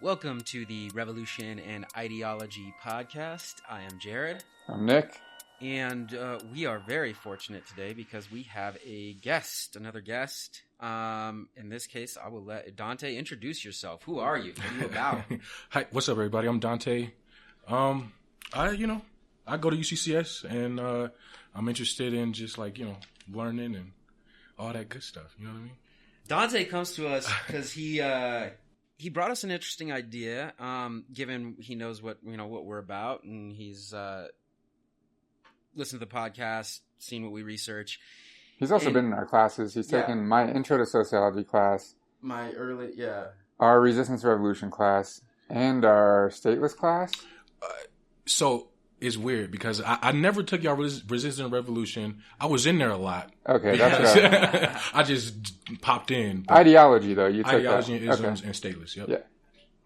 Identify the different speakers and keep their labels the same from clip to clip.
Speaker 1: Welcome to the Revolution and Ideology podcast. I am Jared.
Speaker 2: I'm Nick.
Speaker 1: And we are very fortunate today because we have a guest, another guest. In this case, I will let Dante introduce yourself. Who are you? What are you about?
Speaker 3: Hi, what's up, everybody? I'm Dante. I go to UCCS and I'm interested in just learning and all that good stuff. You know what I mean?
Speaker 1: Dante comes to us because he brought us an interesting idea. Given he knows what we're about, and he's listened to the podcast, seen what we research.
Speaker 2: He's also been in our classes. He's taken my Intro to Sociology class, our Resistance Revolution class, and our Stateless class.
Speaker 3: So it's weird because I never took y'all Resistance Revolution. I was in there a lot.
Speaker 2: Okay, that's right.
Speaker 3: I just popped in.
Speaker 2: Ideology, though. You took
Speaker 3: Ideology
Speaker 2: that.
Speaker 3: and Isms and Stateless, yep.
Speaker 2: Yeah.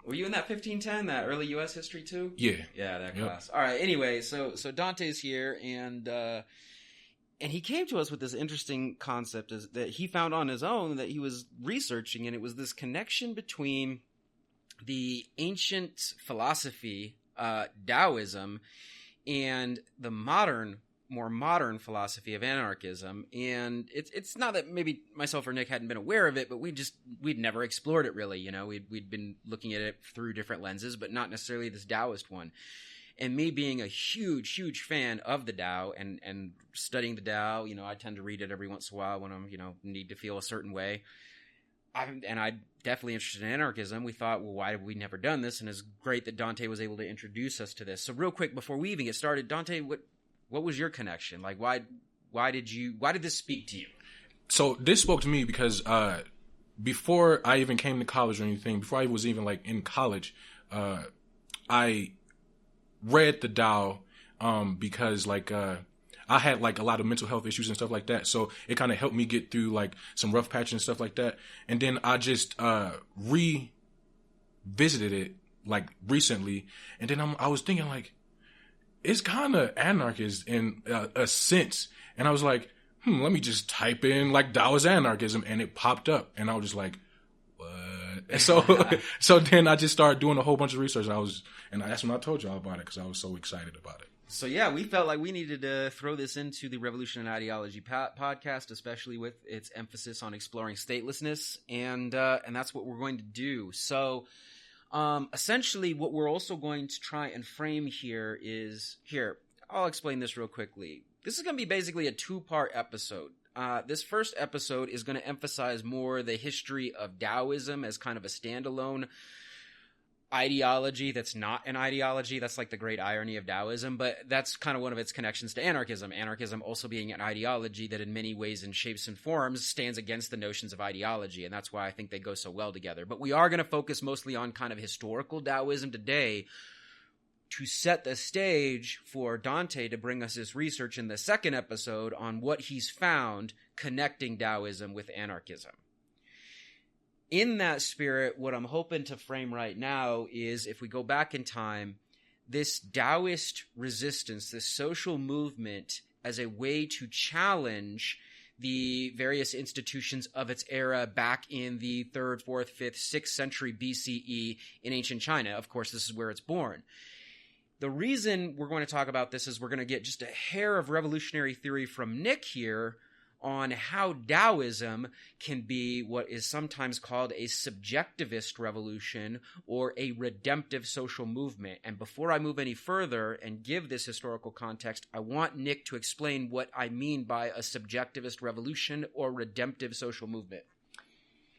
Speaker 1: Were you in that 1510, that early U.S. history too?
Speaker 3: Yeah.
Speaker 1: Yeah, that class. All right, anyway, so Dante's here, and he came to us with this interesting concept that he found on his own that he was researching, and it was this connection between the ancient philosophy, Taoism, and the more modern philosophy of anarchism. And it's not that maybe myself or Nick hadn't been aware of it, but we'd never explored it really. We'd been looking at it through different lenses, but not necessarily this Taoist one. And me being a huge fan of the Tao and studying the Tao, I tend to read it every once in a while when I'm, need to feel a certain way. I'm definitely interested in anarchism. We thought, well, why have we never done this? And it's great that Dante was able to introduce us to this. So real quick, before we even get started, Dante, what was your connection? Like, why did this speak to you?
Speaker 3: So this spoke to me because before I even came to college or anything, before I was even in college, I read the Tao because I had a lot of mental health issues and stuff like that. So it kind of helped me get through some rough patches and stuff like that. And then I just revisited it recently. And then I was thinking it's kind of anarchist in a sense. And I was like, let me just type in Taoist anarchism, and it popped up. And I was just like, what? And so then I just started doing a whole bunch of research. And that's when I told y'all about it because I was so excited about it.
Speaker 1: So yeah, we felt like we needed to throw this into the Revolution and Ideology podcast, especially with its emphasis on exploring statelessness, and that's what we're going to do. So essentially, what we're also going to try and frame here is I'll explain this real quickly. This is going to be basically a two-part episode. This first episode is going to emphasize more the history of Taoism as kind of a standalone ideology that's not an ideology. That's the great irony of Taoism, but that's kind of one of its connections to anarchism. Anarchism also being an ideology that in many ways and shapes and forms stands against the notions of ideology, and that's why I think they go so well together. But we are going to focus mostly on kind of historical Taoism today to set the stage for Dante to bring us his research in the second episode on what he's found connecting Taoism with anarchism. In that spirit, what I'm hoping to frame right now is, if we go back in time, this Taoist resistance, this social movement as a way to challenge the various institutions of its era back in the 3rd, 4th, 5th, 6th century BCE in ancient China. Of course, this is where it's born. The reason we're going to talk about this is we're going to get just a hair of revolutionary theory from Nick here on how Taoism can be what is sometimes called a subjectivist revolution or a redemptive social movement. And before I move any further and give this historical context, I want Nick to explain what I mean by a subjectivist revolution or redemptive social movement.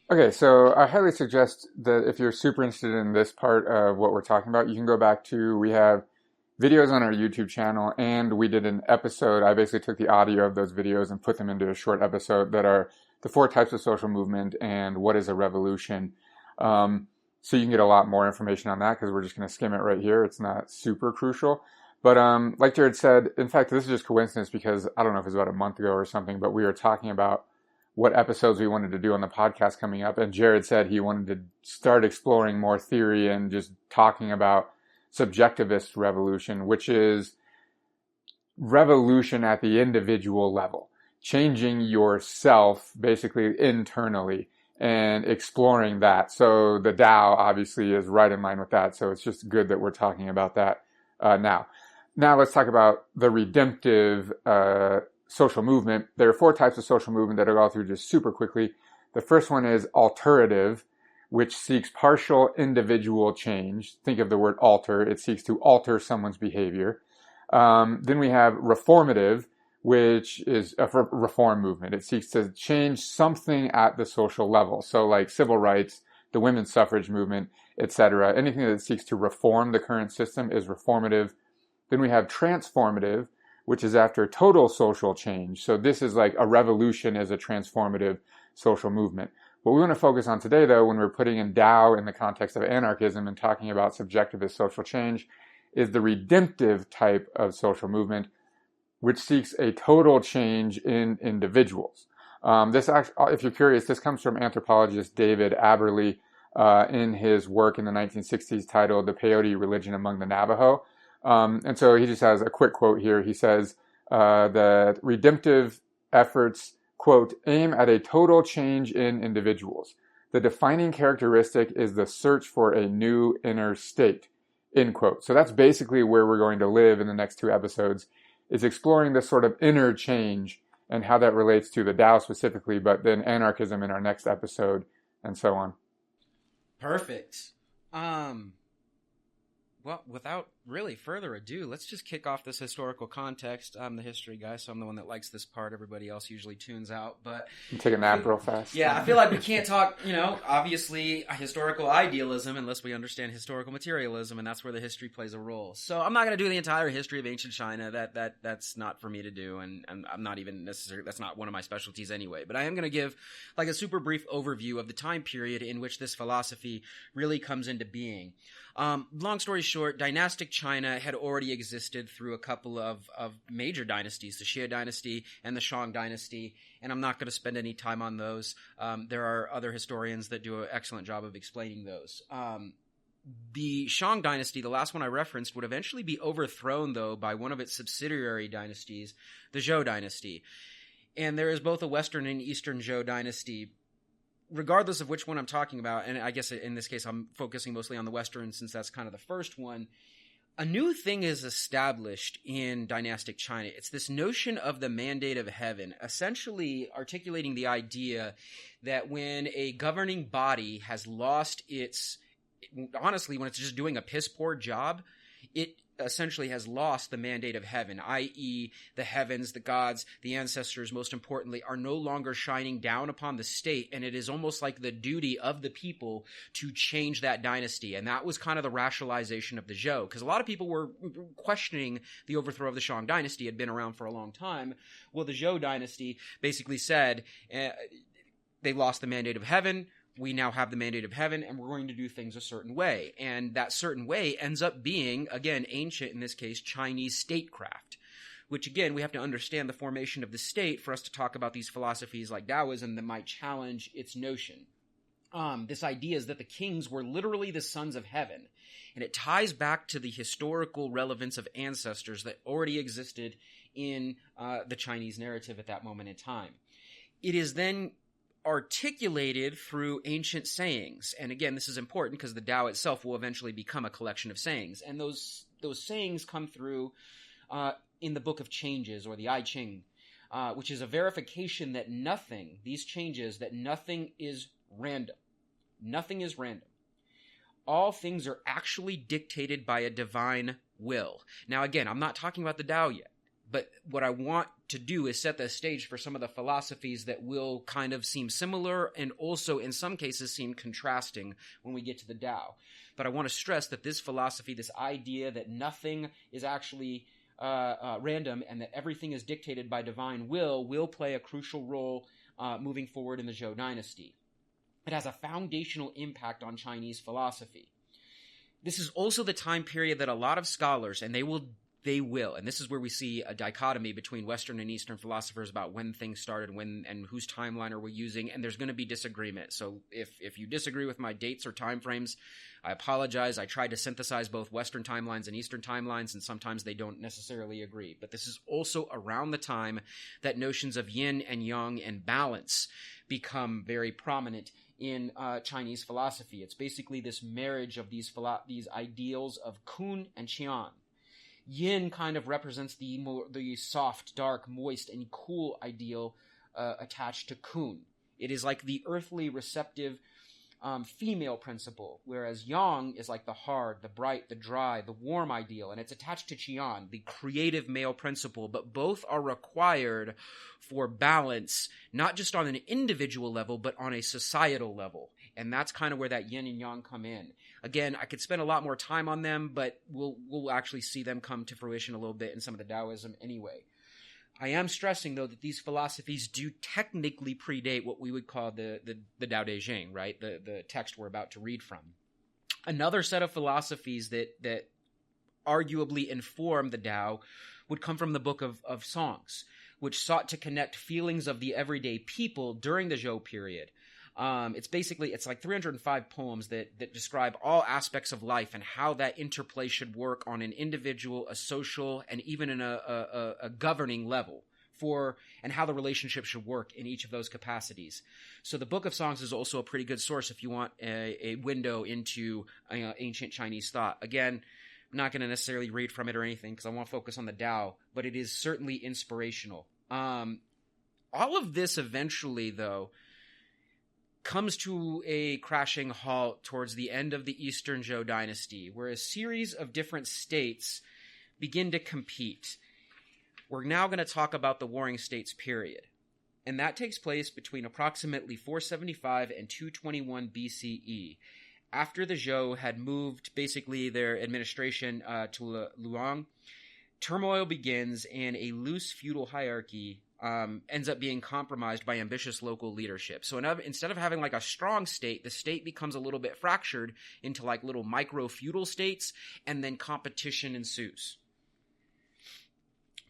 Speaker 2: Okay, so I highly suggest that if you're super interested in this part of what we're talking about, you can go back to, we have videos on our YouTube channel, and we did an episode. I basically took the audio of those videos and put them into a short episode that are the 4 types of social movement and what is a revolution. So you can get a lot more information on that because we're just going to skim it right here. It's not super crucial. But like Jared said, in fact, this is just coincidence because I don't know if it was about a month ago or something, but we were talking about what episodes we wanted to do on the podcast coming up. And Jared said he wanted to start exploring more theory and just talking about subjectivist revolution, which is revolution at the individual level, changing yourself basically internally and exploring that. So the Tao obviously is right in line with that. So it's just good that we're talking about that now. Now let's talk about the redemptive social movement. There are 4 types of social movement that I'll go through just super quickly. The first one is alterative, which seeks partial individual change. Think of the word alter. It seeks to alter someone's behavior. Then we have reformative, which is a reform movement. It seeks to change something at the social level. So like civil rights, the women's suffrage movement, etc. Anything that seeks to reform the current system is reformative. Then we have transformative, which is after total social change. So this is like a revolution as a transformative social movement. What we want to focus on today, though, when we're putting in Tao in the context of anarchism and talking about subjectivist social change, is the redemptive type of social movement, which seeks a total change in individuals. This actually, if you're curious, this comes from anthropologist David Aberle in his work in the 1960s titled The Peyote Religion Among the Navajo. And so he just has a quick quote here. He says that redemptive efforts, quote, aim at a total change in individuals. The defining characteristic is the search for a new inner state, end quote. So that's basically where we're going to live in the next 2 episodes, is exploring this sort of inner change and how that relates to the Tao specifically, but then anarchism in our next episode, and so on.
Speaker 1: Perfect. Well, without really further ado, let's just kick off this historical context. I'm the history guy, so I'm the one that likes this part. Everybody else usually tunes out, but...
Speaker 2: Take a nap real fast.
Speaker 1: Yeah, I feel like we can't talk, obviously historical idealism unless we understand historical materialism, and that's where the history plays a role. So I'm not going to do the entire history of ancient China. That's not for me to do, and I'm not even necessarily... That's not one of my specialties anyway. But I am going to give like a super brief overview of the time period in which this philosophy really comes into being. Long story short, dynastic China had already existed through a couple of major dynasties, the Xia dynasty and the Shang dynasty, and I'm not going to spend any time on those. There are other historians that do an excellent job of explaining those. The Shang dynasty, the last one I referenced, would eventually be overthrown, though, by one of its subsidiary dynasties, the Zhou dynasty. And there is both a Western and Eastern Zhou dynasty. Regardless of which one I'm talking about, and I guess in this case I'm focusing mostly on the Western since that's kind of the first one, a new thing is established in dynastic China. It's this notion of the mandate of heaven, essentially articulating the idea that when a governing body has lost its, honestly, when it's just doing a piss poor job, it essentially has lost the mandate of heaven, i.e. the heavens, the gods, the ancestors, most importantly, are no longer shining down upon the state, and it is almost like the duty of the people to change that dynasty. And that was kind of the rationalization of the Zhou, because a lot of people were questioning the overthrow of the Shang dynasty. It had been around for a long time. Well, the Zhou dynasty basically said they lost the mandate of heaven. We now have the mandate of heaven, and we're going to do things a certain way. And that certain way ends up being, again, ancient, in this case, Chinese statecraft, which, again, we have to understand the formation of the state for us to talk about these philosophies like Taoism that might challenge its notion. This idea is that the kings were literally the sons of heaven, and it ties back to the historical relevance of ancestors that already existed in the Chinese narrative at that moment in time. It is then articulated through ancient sayings. And again, this is important because the Tao itself will eventually become a collection of sayings. And those sayings come through in the Book of Changes, or the I Ching, which is a verification that nothing is random. Nothing is random. All things are actually dictated by a divine will. Now again, I'm not talking about the Tao yet. But what I want to do is set the stage for some of the philosophies that will kind of seem similar and also in some cases seem contrasting when we get to the Tao. But I want to stress that this philosophy, this idea that nothing is actually random and that everything is dictated by divine will play a crucial role moving forward in the Zhou dynasty. It has a foundational impact on Chinese philosophy. This is also the time period that a lot of scholars, and they will, and this is where we see a dichotomy between Western and Eastern philosophers about when things started, when and whose timeline are we using, and there's going to be disagreement. So if you disagree with my dates or time frames, I apologize. I tried to synthesize both Western timelines and Eastern timelines, and sometimes they don't necessarily agree. But this is also around the time that notions of yin and yang and balance become very prominent in Chinese philosophy. It's basically this marriage of these ideals of kun and qian. Yin kind of represents the soft, dark, moist, and cool ideal attached to kun. It is like the earthly, receptive female principle, whereas Yong is like the hard, the bright, the dry, the warm ideal, and it's attached to Qian, the creative male principle, but both are required for balance, not just on an individual level, but on a societal level. And that's kind of where that yin and yang come in. Again, I could spend a lot more time on them, but we'll actually see them come to fruition a little bit in some of the Taoism anyway. I am stressing, though, that these philosophies do technically predate what we would call the Daodejing, right? The text we're about to read from. Another set of philosophies that arguably inform the Tao would come from the Book of Songs, which sought to connect feelings of the everyday people during the Zhou period. It's like 305 poems that describe all aspects of life and how that interplay should work on an individual, a social, and even in a governing level and how the relationship should work in each of those capacities. So the Book of Songs is also a pretty good source if you want a window into ancient Chinese thought. Again, I'm not going to necessarily read from it or anything because I want to focus on the Tao, but it is certainly inspirational. All of this eventually, though, comes to a crashing halt towards the end of the Eastern Zhou Dynasty, where a series of different states begin to compete. We're now going to talk about the Warring States period, and that takes place between approximately 475 and 221 BCE. After the Zhou had moved basically their administration to Luoyang, turmoil begins and a loose feudal hierarchy ends up being compromised by ambitious local leadership. So instead of having like a strong state, the state becomes a little bit fractured into like little micro-feudal states, and then competition ensues.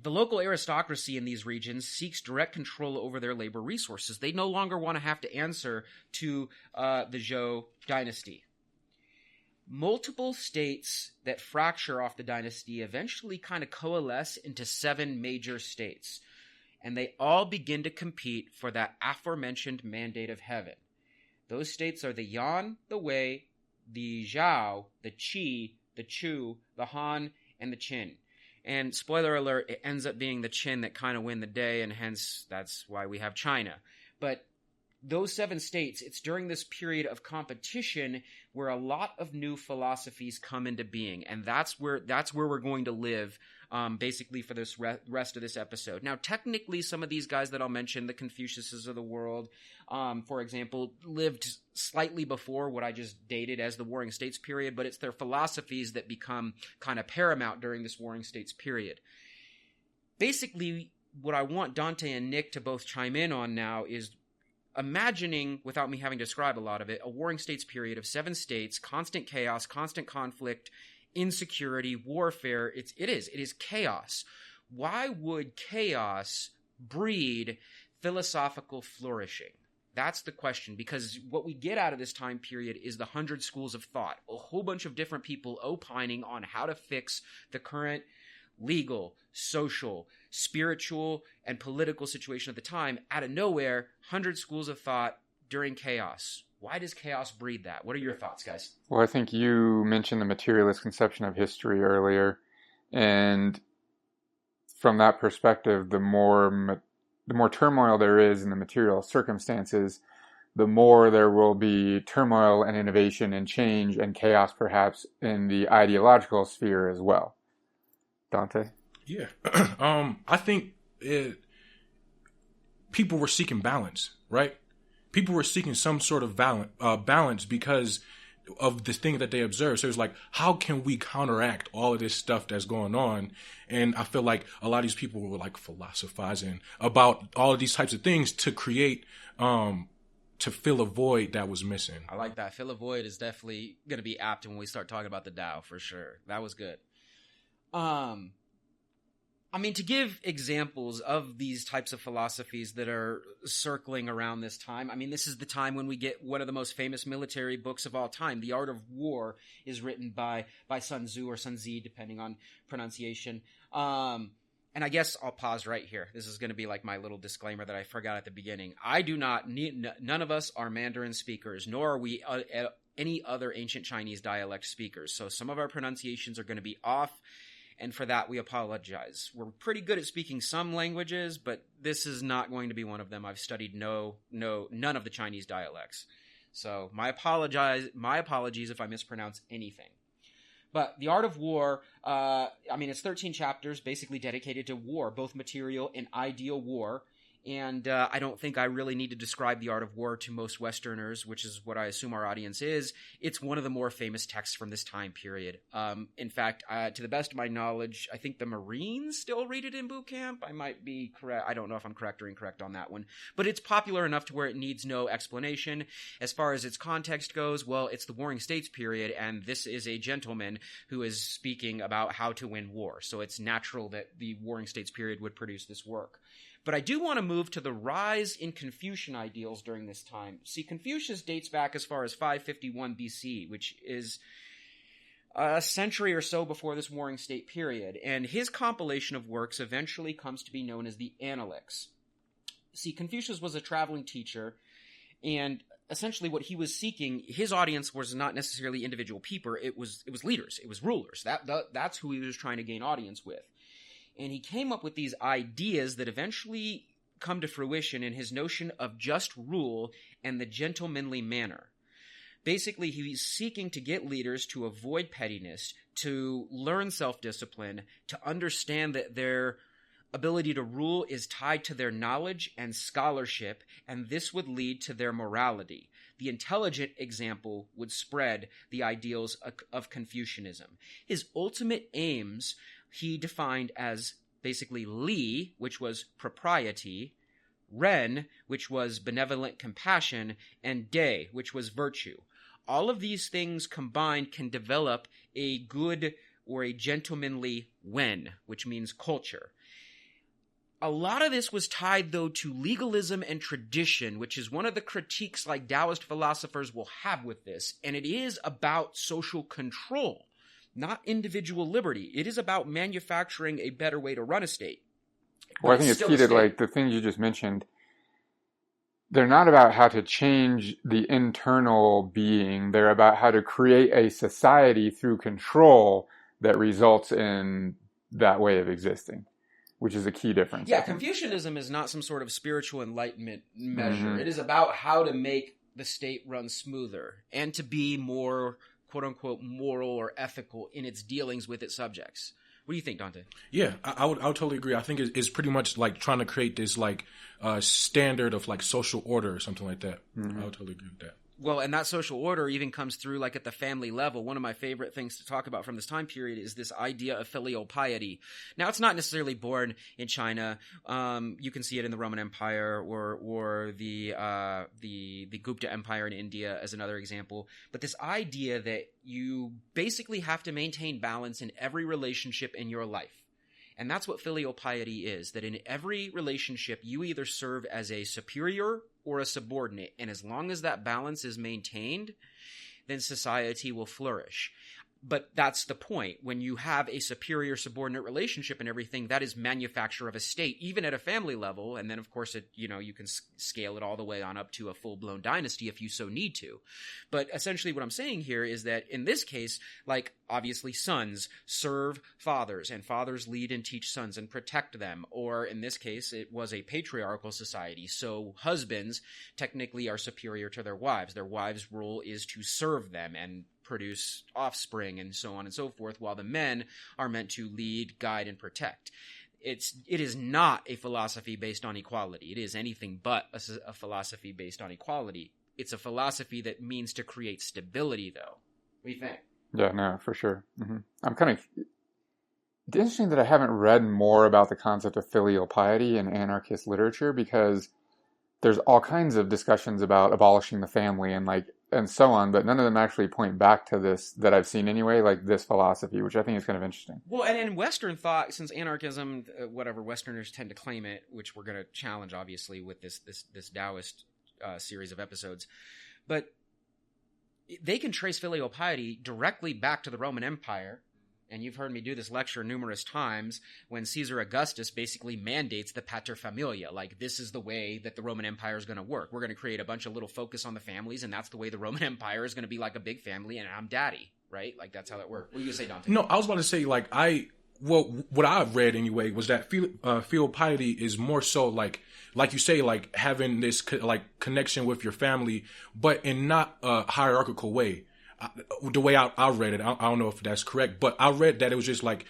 Speaker 1: The local aristocracy in these regions seeks direct control over their labor resources. They no longer want to have to answer to the Zhou dynasty. Multiple states that fracture off the dynasty eventually kind of coalesce into 7 major states. And they all begin to compete for that aforementioned mandate of heaven. Those states are the Yan, the Wei, the Zhao, the Qi, the Chu, the Han, and the Qin. And spoiler alert, it ends up being the Qin that kind of win the day, and hence that's why we have China. But those 7 states, it's during this period of competition where a lot of new philosophies come into being, and that's where we're going to live basically for this rest of this episode. Now, technically, some of these guys that I'll mention, the Confuciuses of the world, for example, lived slightly before what I just dated as the Warring States period, but it's their philosophies that become kind of paramount during this Warring States period. Basically, what I want Dante and Nick to both chime in on now is imagining, without me having to describe a lot of it, a Warring States period of 7 states, constant chaos, constant conflict, insecurity, warfare. It is chaos. Why would chaos breed philosophical flourishing? That's the question, because what we get out of this time period is the 100 schools of thought, a whole bunch of different people opining on how to fix the current legal, social, spiritual, and political situation at the time. Out of nowhere, 100 schools of thought during chaos. Why does chaos breed that? What are your thoughts, guys?
Speaker 2: Well, I think you mentioned the materialist conception of history earlier, and from that perspective, the more turmoil there is in the material circumstances, the more there will be turmoil and innovation and change and chaos, perhaps, in the ideological sphere as well. Dante?
Speaker 3: Yeah. I think people were seeking balance, right? People were seeking some sort of balance because of this thing that they observed. So it was like, how can we counteract all of this stuff that's going on? And I feel like a lot of these people were like philosophizing about all of these types of things to create, to fill a void that was missing.
Speaker 1: I like that. Fill a void is definitely going to be apt when we start talking about the Tao, for sure. That was good. I mean, to give examples of these types of philosophies that are circling around this time, I mean, this is the time when we get one of the most famous military books of all time. The Art of War is written by Sun Tzu or Sun Zi, depending on pronunciation. and I guess I'll pause right here. This is going to be like my little disclaimer that I forgot at the beginning. I do not need, none of us are Mandarin speakers, nor are we any other ancient Chinese dialect speakers. So some of our pronunciations are going to be off, and for that we apologize. We're pretty good at speaking some languages, but this is not going to be one of them. I've studied none of the Chinese dialects. So my apologies if I mispronounce anything. But The Art of War, it's 13 chapters basically dedicated to war, both material and ideal war. And I don't think I really need to describe The Art of War to most Westerners, which is what I assume our audience is. It's one of the more famous texts from this time period. In fact, to the best of my knowledge, I think the Marines still read it in boot camp. I might be correct. I don't know if I'm correct or incorrect on that one. But it's popular enough to where it needs no explanation. As far as its context goes, well, it's the Warring States period, and this is a gentleman who is speaking about how to win war. So it's natural that the Warring States period would produce this work. But I do want to move to the rise in Confucian ideals during this time. See, Confucius dates back as far as 551 BC, which is a century or so before this Warring State period, and his compilation of works eventually comes to be known as the Analects. See, Confucius was a traveling teacher, and essentially what he was seeking, his audience was not necessarily individual people, it was leaders, it was rulers. That's who he was trying to gain audience with. And he came up with these ideas that eventually come to fruition in his notion of just rule and the gentlemanly manner. Basically, he's seeking to get leaders to avoid pettiness, to learn self-discipline, to understand that their ability to rule is tied to their knowledge and scholarship, and this would lead to their morality. The intelligent example would spread the ideals of Confucianism. His ultimate aims he defined as basically Li, which was propriety, Ren, which was benevolent compassion, and De, which was virtue. All of these things combined can develop a good or a gentlemanly Wen, which means culture. A lot of this was tied, though, to legalism and tradition, which is one of the critiques like Daoist philosophers will have with this, and it is about social control. Not individual liberty. It is about manufacturing a better way to run a state.
Speaker 2: Well, I think it's key to, like, the things you just mentioned. They're not about how to change the internal being. They're about how to create a society through control that results in that way of existing, which is a key difference.
Speaker 1: Yeah, Confucianism is not some sort of spiritual enlightenment measure. Mm-hmm. It is about how to make the state run smoother and to be more quote-unquote moral or ethical in its dealings with its subjects. What do you think, Dante?
Speaker 3: Yeah, I would totally agree. I think it's pretty much like trying to create this like standard of like social order or something like that. Mm-hmm. I would totally agree with that.
Speaker 1: Well, and that social order even comes through like at the family level. One of my favorite things to talk about from this time period is this idea of filial piety. Now, it's not necessarily born in China. You can see it in the Roman Empire or the Gupta Empire in India as another example. But this idea that you basically have to maintain balance in every relationship in your life. And that's what filial piety is, that in every relationship, you either serve as a superior or a subordinate. And as long as that balance is maintained, then society will flourish. But that's the point. When you have a superior-subordinate relationship and everything, that is manufacture of a state, even at a family level. And then, of course, you can scale it all the way on up to a full-blown dynasty if you so need to. But essentially what I'm saying here is that in this case, like, obviously sons serve fathers, and fathers lead and teach sons and protect them. Or in this case, it was a patriarchal society. So husbands technically are superior to their wives. Their wives' role is to serve them and produce offspring and so on and so forth, while the men are meant to lead, guide, and protect. It is not a philosophy based on equality. It is anything but a philosophy based on equality. It's a philosophy that means to create stability, though. What do you think?
Speaker 2: Yeah, no, for sure. Mm-hmm. It's interesting that I haven't read more about the concept of filial piety in anarchist literature, because there's all kinds of discussions about abolishing the family and so on, but none of them actually point back to this that I've seen anyway, like this philosophy, which I think is kind of interesting.
Speaker 1: Well, and in Western thought, since anarchism, whatever Westerners tend to claim it, which we're going to challenge obviously with this Daoist series of episodes, but they can trace filial piety directly back to the Roman Empire, and you've heard me do this lecture numerous times, when Caesar Augustus basically mandates the pater familia, like this is the way that the Roman Empire is going to work. We're going to create a bunch of little focus on the families, and that's the way the Roman Empire is going to be like a big family, and I'm daddy, right? Like that's how that works. What are you going to say, Dante?
Speaker 3: No, I was about to say, like, what I've read anyway was that filial piety is more so like you say, like having this connection with your family, but in not a hierarchical way. The way I read it, I don't know if that's correct, but I read that it was just like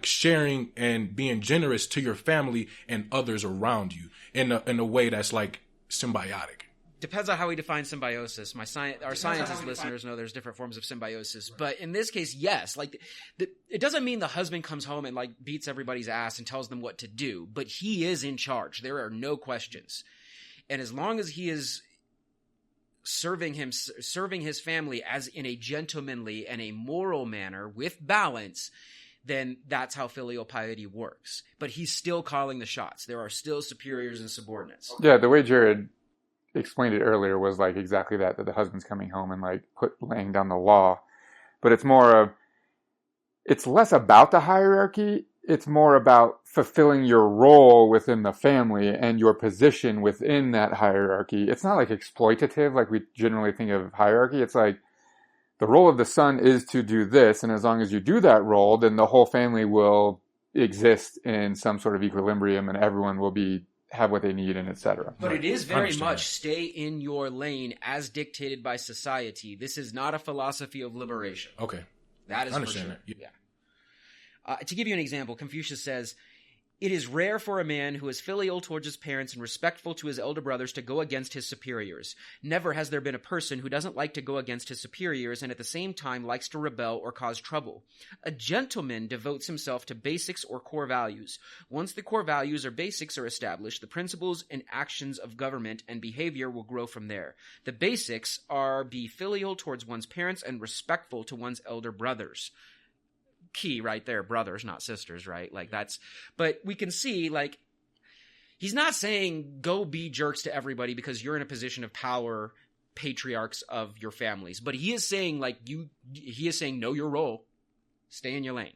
Speaker 3: sharing and being generous to your family and others around you in a way that's like symbiotic.
Speaker 1: Depends on how we define symbiosis. Our scientist listeners know there's different forms of symbiosis, but in this case, yes. Like, it doesn't mean the husband comes home and like beats everybody's ass and tells them what to do, but he is in charge. There are no questions, and as long as he is serving his family as in a gentlemanly and a moral manner with balance, then that's how filial piety works. But he's still calling the shots. There are still superiors and subordinates.
Speaker 2: Yeah, the way Jared explained it earlier was like exactly that the husband's coming home and like laying down the law. But it's less about the hierarchy. It's more about fulfilling your role within the family and your position within that hierarchy. It's not like exploitative like we generally think of hierarchy. It's like the role of the son is to do this, and as long as you do that role, then the whole family will exist in some sort of equilibrium and everyone will have what they need, and etc.
Speaker 1: But it is very much stay in your lane as dictated by society. This is not a philosophy of liberation.
Speaker 3: Okay.
Speaker 1: That is for sure. That. Yeah. To give you an example, Confucius says, "It is rare for a man who is filial towards his parents and respectful to his elder brothers to go against his superiors. Never has there been a person who doesn't like to go against his superiors and at the same time likes to rebel or cause trouble. A gentleman devotes himself to basics or core values. Once the core values or basics are established, the principles and actions of government and behavior will grow from there. The basics are be filial towards one's parents and respectful to one's elder brothers." Key right there, brothers, not sisters, right? Like that's, but we can see like he's not saying go be jerks to everybody because you're in a position of power, patriarchs of your families, but he is saying know your role, stay in your lane.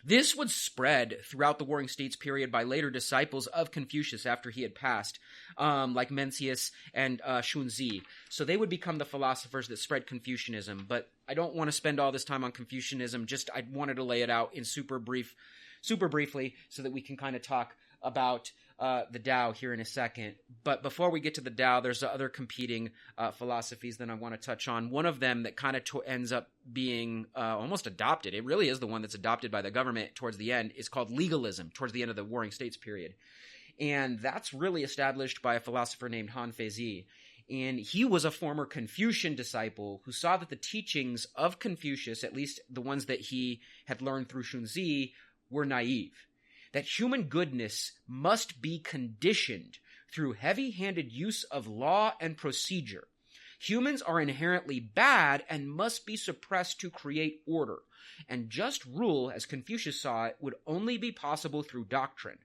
Speaker 1: This would spread throughout the Warring States period by later disciples of Confucius after he had passed, like Mencius and Shunzi. So they would become the philosophers that spread Confucianism. But I don't want to spend all this time on Confucianism. Just I wanted to lay it out in super briefly, so that we can kind of talk about the Tao here in a second. But before we get to the Tao, there's other competing philosophies that I want to touch on. One of them that kind of ends up being almost adopted, it really is the one that's adopted by the government towards the end, is called legalism towards the end of the Warring States period. And that's really established by a philosopher named Han Feizi. And he was a former Confucian disciple who saw that the teachings of Confucius, at least the ones that he had learned through Shunzi, were naive. That human goodness must be conditioned through heavy-handed use of law and procedure. Humans are inherently bad and must be suppressed to create order. And just rule, as Confucius saw it, would only be possible through doctrine.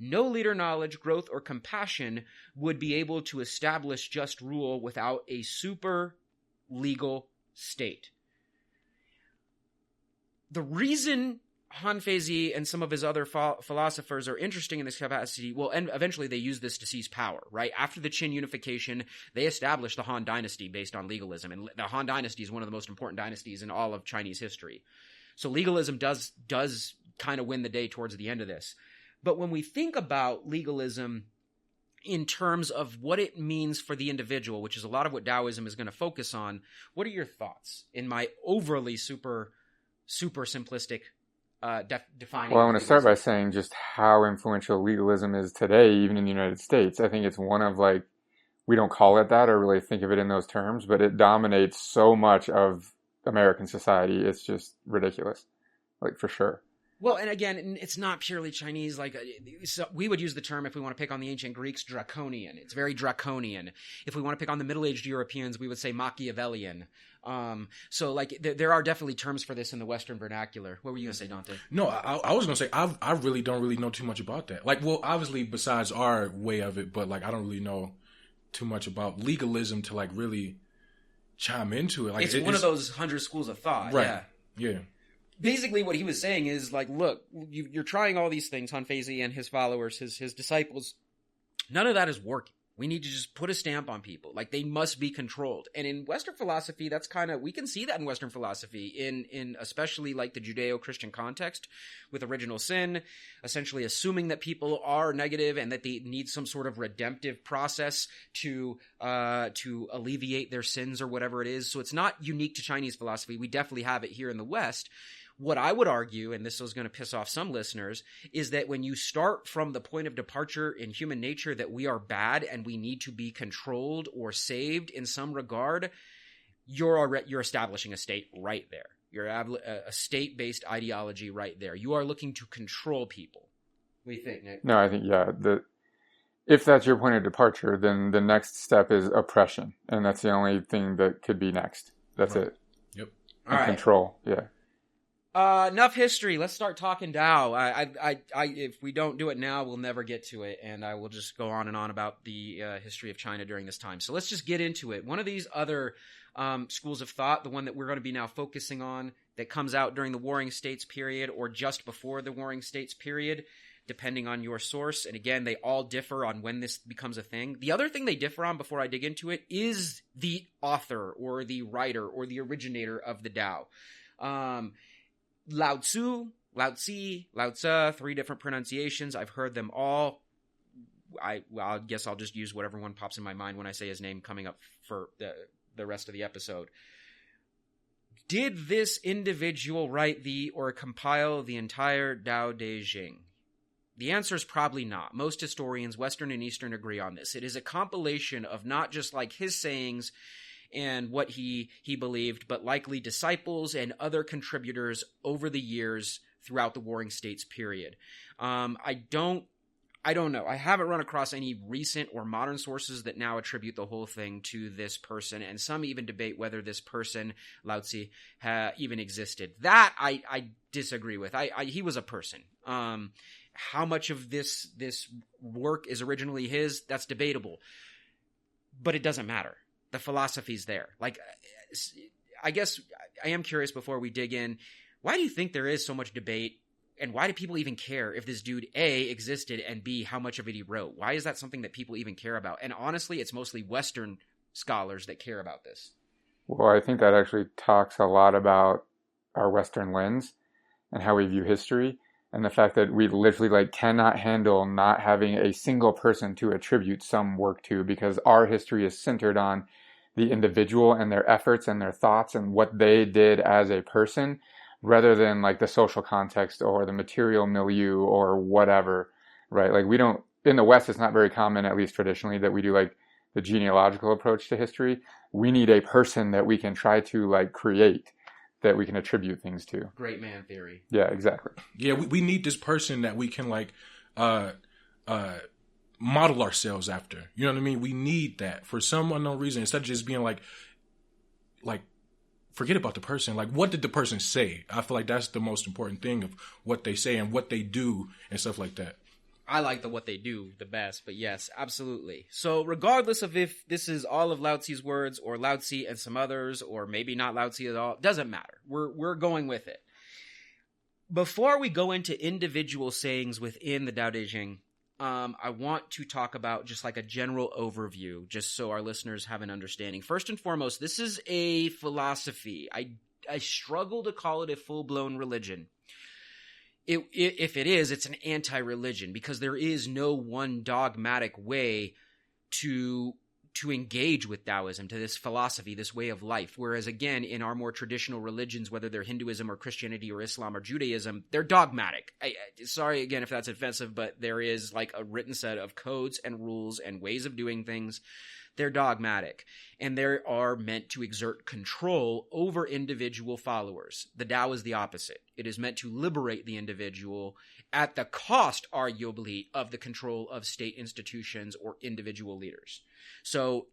Speaker 1: No leader knowledge, growth, or compassion would be able to establish just rule without a super-legal state. The reason Han Feizi and some of his other philosophers are interesting in this capacity, well, and eventually they use this to seize power, right? After the Qin unification, they established the Han Dynasty based on legalism, and the Han Dynasty is one of the most important dynasties in all of Chinese history. So legalism does kind of win the day towards the end of this. But when we think about legalism in terms of what it means for the individual, which is a lot of what Taoism is going to focus on, what are your thoughts in my overly super simplistic defining?
Speaker 2: Well, I want to start by saying just how influential legalism is today, even in the United States. I think it's one of we don't call it that or really think of it in those terms, but it dominates so much of American society. It's just ridiculous, for sure.
Speaker 1: Well, and again, it's not purely Chinese. So we would use the term, if we want to pick on the ancient Greeks, draconian. It's very draconian. If we want to pick on the middle-aged Europeans, we would say Machiavellian. There are definitely terms for this in the Western vernacular. What were you going to say, Dante?
Speaker 3: No, I was going to say, I really don't really know too much about that. Obviously, besides our way of it, but I don't really know too much about legalism to really chime into it. Like
Speaker 1: it's one of those 100 schools of thought.
Speaker 3: Right.
Speaker 1: Yeah.
Speaker 3: Yeah.
Speaker 1: Basically, what he was saying is like, look, you're trying all these things, Hanfei and his followers, his disciples. None of that is working. We need to just put a stamp on people. Like, they must be controlled. And in Western philosophy, that's kind of, we can see that in Western philosophy, in especially like the Judeo-Christian context with original sin, essentially assuming that people are negative and that they need some sort of redemptive process to alleviate their sins or whatever it is. So it's not unique to Chinese philosophy. We definitely have it here in the West. What I would argue, and this is going to piss off some listeners, is that when you start from the point of departure in human nature that we are bad and we need to be controlled or saved in some regard, you're establishing a state right there. You're a state-based ideology right there. You are looking to control people. What do you think, Nick?
Speaker 2: No, I think, if that's your point of departure, then the next step is oppression. And that's the only thing that could be next. That's it.
Speaker 3: Yep.
Speaker 1: All right.
Speaker 2: Control, yeah.
Speaker 1: Enough history. Let's start talking Tao. If we don't do it now, we'll never get to it, and I will just go on and on about the history of China during this time. So let's just get into it. One of these other schools of thought, the one that we're going to be now focusing on, that comes out during the Warring States period or just before the Warring States period, depending on your source. And again, they all differ on when this becomes a thing. The other thing they differ on, before I dig into it, is the author or the writer or the originator of the Tao. Lao Tzu, Lao Tzu, Lao Tzu, 3 different pronunciations. I've heard them all. I guess I'll just use whatever one pops in my mind when I say his name coming up for the rest of the episode. Did this individual write or compile the entire Daodejing? The answer is probably not. Most historians, Western and Eastern, agree on this. It is a compilation of not just like his sayings and what he believed, but likely disciples and other contributors over the years throughout the Warring States period. I don't know. I haven't run across any recent or modern sources that now attribute the whole thing to this person, and some even debate whether this person, Lao Tzu, even existed. That I disagree with. He was a person. How much of this work is originally his, that's debatable. But it doesn't matter. The philosophy's there. Like, I guess I am curious before we dig in, why do you think there is so much debate, and why do people even care if this dude, A, existed, and B, how much of it he wrote? Why is that something that people even care about? And honestly, it's mostly Western scholars that care about this.
Speaker 2: Well, I think that actually talks a lot about our Western lens and how we view history, and the fact that we literally cannot handle not having a single person to attribute some work to, because our history is centered on the individual and their efforts and their thoughts and what they did as a person, rather than the social context or the material milieu or whatever, right? We don't, in the West, it's not very common, at least traditionally, that we do the genealogical approach to history. We need a person that we can try to create, that we can attribute things to.
Speaker 1: Great man theory.
Speaker 2: Yeah, exactly.
Speaker 3: Yeah, we need this person that we can model ourselves after. You know what I mean? We need that for some unknown reason, instead of just being like forget about the person. What did the person say? I feel like that's the most important thing, of what they say and what they do and stuff like that.
Speaker 1: I like what they do the best, but yes, absolutely. So regardless of if this is all of Lao Tzu's words or Lao Tzu and some others, or maybe not Lao Tzu at all, doesn't matter. We're going with it. Before we go into individual sayings within the Daodejing, I want to talk about just a general overview, just so our listeners have an understanding. First and foremost, this is a philosophy. I struggle to call it a full-blown religion. If it is, it's an anti-religion, because there is no one dogmatic way to engage with Taoism, to this philosophy, this way of life. Whereas again, in our more traditional religions, whether they're Hinduism or Christianity or Islam or Judaism, they're dogmatic. Sorry again if that's offensive, but there is a written set of codes and rules and ways of doing things. They're dogmatic, and they are meant to exert control over individual followers. The Tao is the opposite. It is meant to liberate the individual at the cost, arguably, of the control of state institutions or individual leaders. So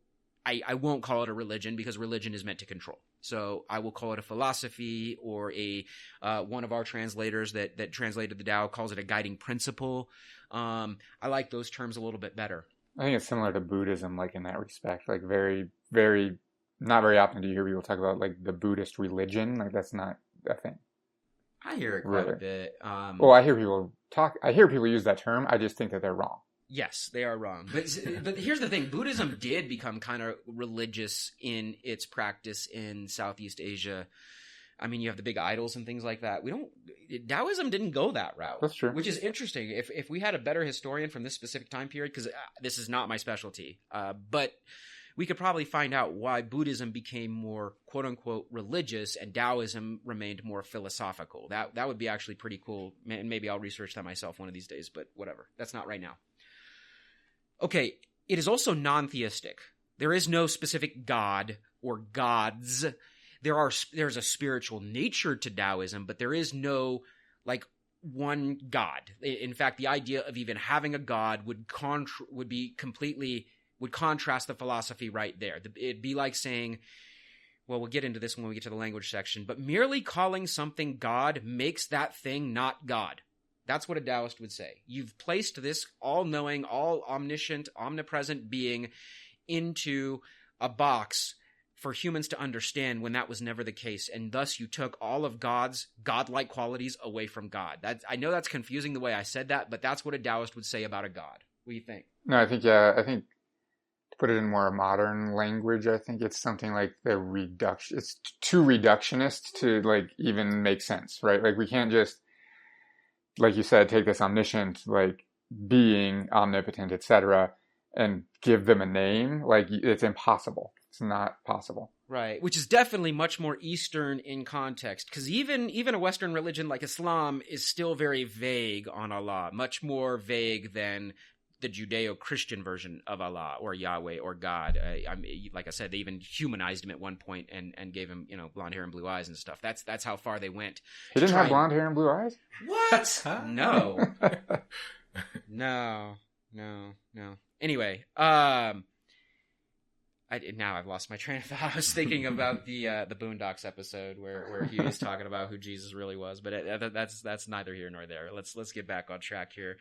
Speaker 1: I won't call it a religion, because religion is meant to control. So I will call it a philosophy, or one of our translators that translated the Tao calls it a guiding principle. I like those terms a little bit better.
Speaker 2: I think it's similar to Buddhism, in that respect, very, very not very often do you hear people talk about like the Buddhist religion. Like that's not a thing.
Speaker 1: I hear it quite a bit.
Speaker 2: Well, I hear people use that term. I just think that they're wrong.
Speaker 1: Yes, they are wrong. But here's the thing. Buddhism did become kind of religious in its practice in Southeast Asia. I mean, you have the big idols and things like that. Taoism didn't go that route.
Speaker 2: That's true.
Speaker 1: Which is interesting. If we had a better historian from this specific time period, because this is not my specialty, but we could probably find out why Buddhism became more quote unquote religious and Taoism remained more philosophical. That would be actually pretty cool. And maybe I'll research that myself one of these days, but whatever. That's not right now. Okay, it is also non-theistic. There is no specific god or gods. There's a spiritual nature to Taoism, but there is no like one god. In fact, the idea of even having a god would contrast the philosophy right there. It'd be like saying, well, we'll get into this when we get to the language section, but merely calling something God makes that thing not God. That's what a Taoist would say. You've placed this all-knowing, all-omniscient, omnipresent being into a box for humans to understand when that was never the case, and thus you took all of God's godlike qualities away from God. I know that's confusing the way I said that, but that's what a Taoist would say about a God. What do you think?
Speaker 2: No, I think to put it in more modern language, I think it's something like it's too reductionist to like even make sense, right? Like we can't just, like you said, take this omniscient, like being, omnipotent, etc., and give them a name. Like it's impossible. It's not possible.
Speaker 1: Right, which is definitely much more Eastern in context, because even a Western religion like Islam is still very vague on Allah, much more vague than the Judeo-Christian version of Allah or Yahweh or God. Like I said, they even humanized him at one point and gave him, blonde hair and blue eyes and stuff. That's how far they went.
Speaker 2: He didn't have blonde hair and blue eyes?
Speaker 1: What? No. No. Anyway, now I've lost my train of thought. I was thinking about the Boondocks episode where he was talking about who Jesus really was, but that's neither here nor there. Let's get back on track here.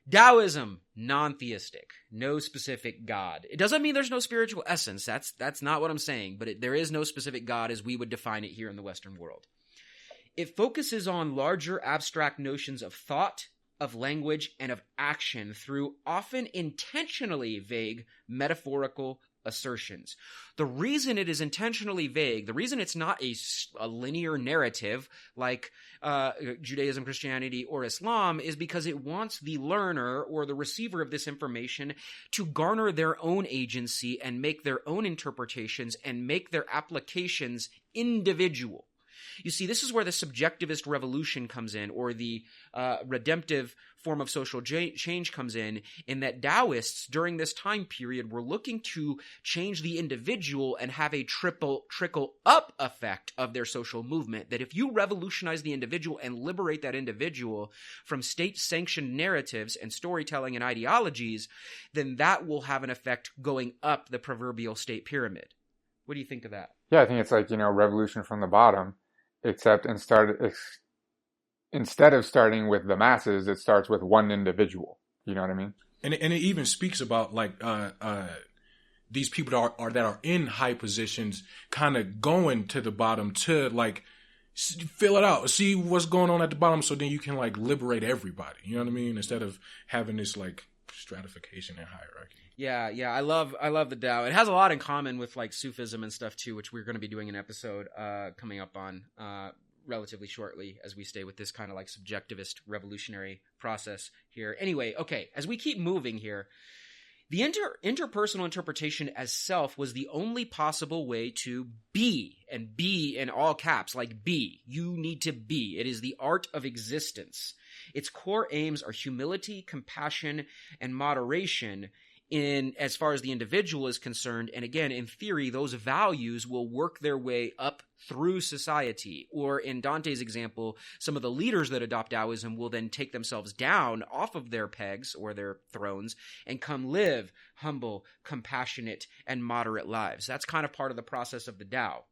Speaker 1: Taoism, non-theistic, no specific God. It doesn't mean there's no spiritual essence. That's not what I'm saying, but there is no specific God as we would define it here in the Western world. It focuses on larger abstract notions of thought, of language, and of action through often intentionally vague metaphorical assertions. The reason it is intentionally vague, the reason it's not a linear narrative like Judaism, Christianity, or Islam is because it wants the learner or the receiver of this information to garner their own agency and make their own interpretations and make their applications individual. You see, this is where the subjectivist revolution comes in, or the redemptive form of social change comes in that Daoists during this time period were looking to change the individual and have a trickle-up effect of their social movement. That if you revolutionize the individual and liberate that individual from state-sanctioned narratives and storytelling and ideologies, then that will have an effect going up the proverbial state pyramid. What do you think of that?
Speaker 2: Yeah, I think it's like, revolution from the bottom. Except instead of starting with the masses, it starts with one individual. You know what I mean?
Speaker 3: And it even speaks about like these people that are in high positions, kind of going to the bottom to like fill it out, see what's going on at the bottom, so then you can like liberate everybody. You know what I mean? Instead of having this like stratification and hierarchy.
Speaker 1: Yeah, I love the Tao. It has a lot in common with like Sufism and stuff too, which we're going to be doing an episode coming up on relatively shortly as we stay with this kind of like subjectivist revolutionary process here. Anyway, okay, as we keep moving here, the interpersonal interpretation as self was the only possible way to be, and be in all caps, like be. You need to be. It is the art of existence. Its core aims are humility, compassion, and moderation in as far as the individual is concerned. And again, in theory, those values will work their way up through society. Or in Dante's example, some of the leaders that adopt Taoism will then take themselves down off of their pegs or their thrones and come live humble, compassionate, and moderate lives. That's kind of part of the process of the Tao.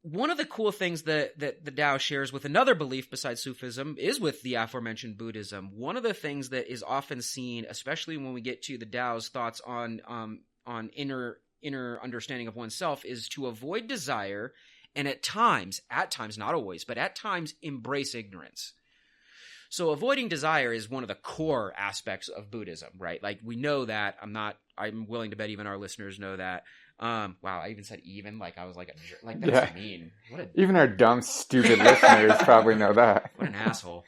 Speaker 1: One of the cool things that the Tao shares with another belief besides Sufism is with the aforementioned Buddhism. One of the things that is often seen, especially when we get to the Tao's thoughts on inner understanding of oneself is to avoid desire and at times, not always, but at times embrace ignorance. So avoiding desire is one of the core aspects of Buddhism, right? Like we know that. I'm willing to bet even our listeners know that. Wow, I even said even, like I was like that's mean.
Speaker 2: Even our dumb, stupid listeners probably know that.
Speaker 1: What an asshole.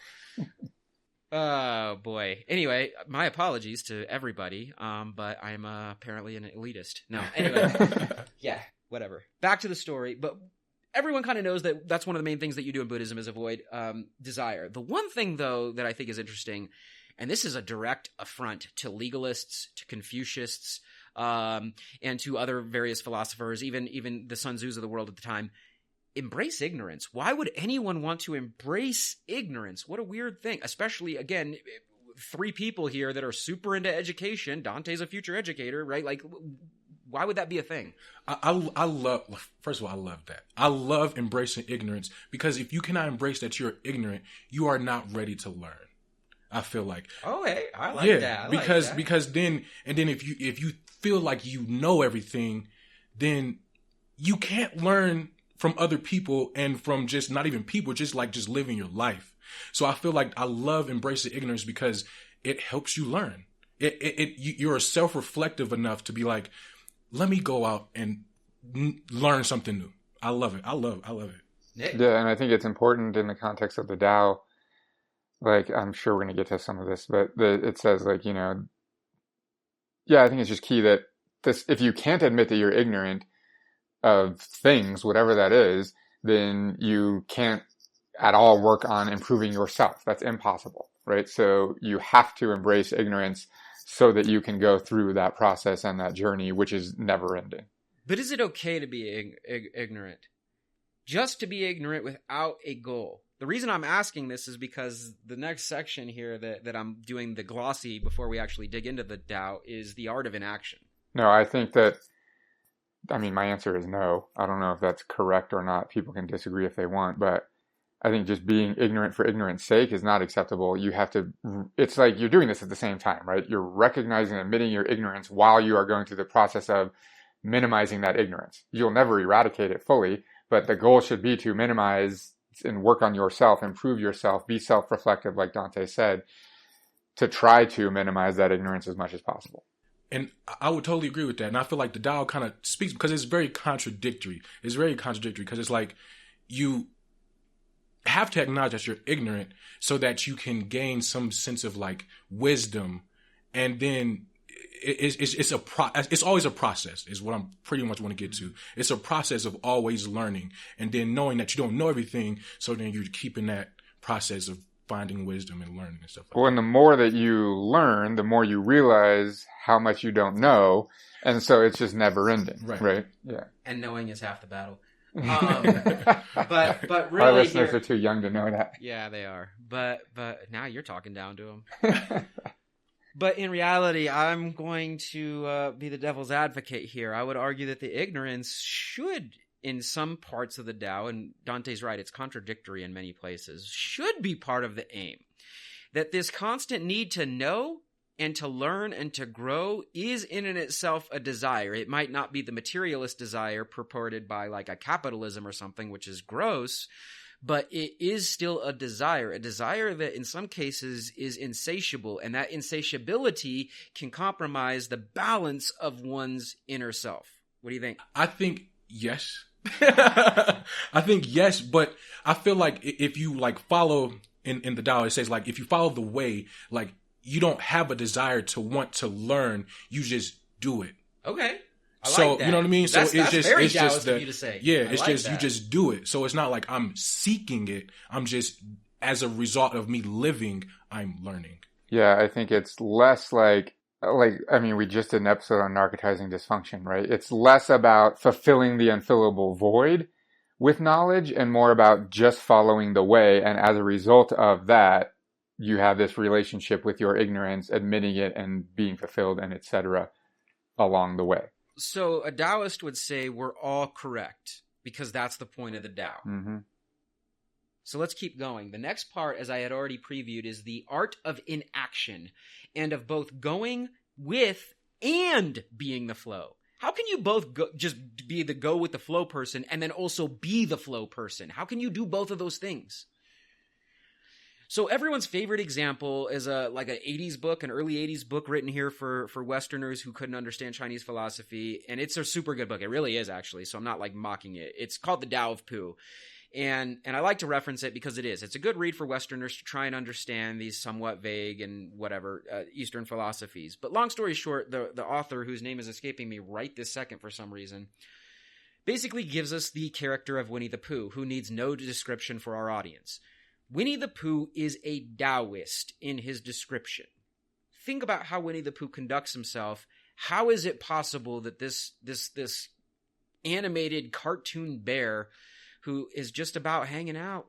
Speaker 1: Oh boy. Anyway, my apologies to everybody. But I'm apparently an elitist. No. Anyway. Yeah. Whatever. Back to the story. But everyone kind of knows that that's one of the main things that you do in Buddhism is avoid desire. The one thing though that I think is interesting, and this is a direct affront to legalists, to Confucianists, and to other various philosophers, even the Sun Tzus of the world at the time. Embrace ignorance. Why would anyone want to embrace ignorance? What a weird thing. Especially, again, 3 people here that are super into education. Dante's a future educator, right? Like, why would that be a thing?
Speaker 3: I love, first of all, I love that. I love embracing ignorance because if you cannot embrace that you're ignorant, you are not ready to learn. I feel like.
Speaker 1: Oh, hey, I like that.
Speaker 3: Because then if you feel like you know everything, then you can't learn from other people and from just not even people, just living your life. So I feel like I love embracing ignorance because it helps you learn. You're self-reflective enough to be like, let me go out and learn something new. I love it. I love it.
Speaker 2: Yeah, and I think it's important in the context of the Tao. Like, I'm sure we're going to get to some of this, but it says, like, I think it's just key that if you can't admit that you're ignorant of things, whatever that is, then you can't at all work on improving yourself. That's impossible, right? So you have to embrace ignorance so that you can go through that process and that journey, which is never ending.
Speaker 1: But is it okay to be ignorant? Just to be ignorant without a goal? The reason I'm asking this is because the next section here that I'm doing the glossy before we actually dig into the Tao is the art of inaction.
Speaker 2: No, I think my answer is no. I don't know if that's correct or not. People can disagree if they want, but I think just being ignorant for ignorance sake is not acceptable. It's like you're doing this at the same time, right? You're recognizing and admitting your ignorance while you are going through the process of minimizing that ignorance. You'll never eradicate it fully, but the goal should be to minimize and work on yourself, improve yourself, be self-reflective, like Dante said, to try to minimize that ignorance as much as possible.
Speaker 3: And I would totally agree with that. And I feel like the Tao kind of speaks because it's very contradictory. It's very contradictory because it's like you have to acknowledge that you're ignorant so that you can gain some sense of like wisdom. And then it's always a process is what I'm pretty much want to get to. It's a process of always learning and then knowing that you don't know everything. So then you're keeping that process of finding wisdom and learning and stuff like that.
Speaker 2: Well, and the more that you learn, the more you realize how much you don't know. And so it's just never ending. Right? Yeah.
Speaker 1: And knowing is half the battle. But really,
Speaker 2: our listeners are too young to know that.
Speaker 1: Yeah, they are. But now you're talking down to them. But in reality, I'm going to be the devil's advocate here. I would argue that the ignorance should, in some parts of the Tao, and Dante's right, it's contradictory in many places, should be part of the aim. That this constant need to know and to learn and to grow is in and itself a desire. It might not be the materialist desire purported by like a capitalism or something, which is gross, but it is still a desire that in some cases is insatiable, and that insatiability can compromise the balance of one's inner self. What do you think?
Speaker 3: I think yes. I think yes, but I feel like if you like follow in the Tao, it says like if you follow the way, like you don't have a desire to want to learn, you just do it.
Speaker 1: Okay. I
Speaker 3: so
Speaker 1: like that.
Speaker 3: You know what I mean? So
Speaker 1: that's very Taoist of you to say.
Speaker 3: Yeah, it's just that. You just do it. So it's not like I'm seeking it. I'm just, as a result of me living, I'm learning.
Speaker 2: Yeah, I think it's less like we just did an episode on narcotizing dysfunction, right? It's less about fulfilling the unfillable void with knowledge and more about just following the way. And as a result of that, you have this relationship with your ignorance, admitting it and being fulfilled and etc. along the way.
Speaker 1: So a Taoist would say we're all correct because that's the point of the Tao.
Speaker 2: Mm-hmm.
Speaker 1: So let's keep going. The next part, as I had already previewed, is the art of inaction and of both going with and being the flow. How can you both just be the go with the flow person and then also be the flow person? How can you do both of those things? So everyone's favorite example is like an 80s book, an early 80s book written here for Westerners who couldn't understand Chinese philosophy. And it's a super good book. It really is, actually. So I'm not like mocking it. It's called The Tao of Pooh. And I like to reference it because it is. It's a good read for Westerners to try and understand these somewhat vague and whatever Eastern philosophies. But long story short, the author, whose name is escaping me right this second for some reason, basically gives us the character of Winnie the Pooh, who needs no description for our audience. Winnie the Pooh is a Daoist in his description. Think about how Winnie the Pooh conducts himself. How is it possible that this animated cartoon bear who is just about hanging out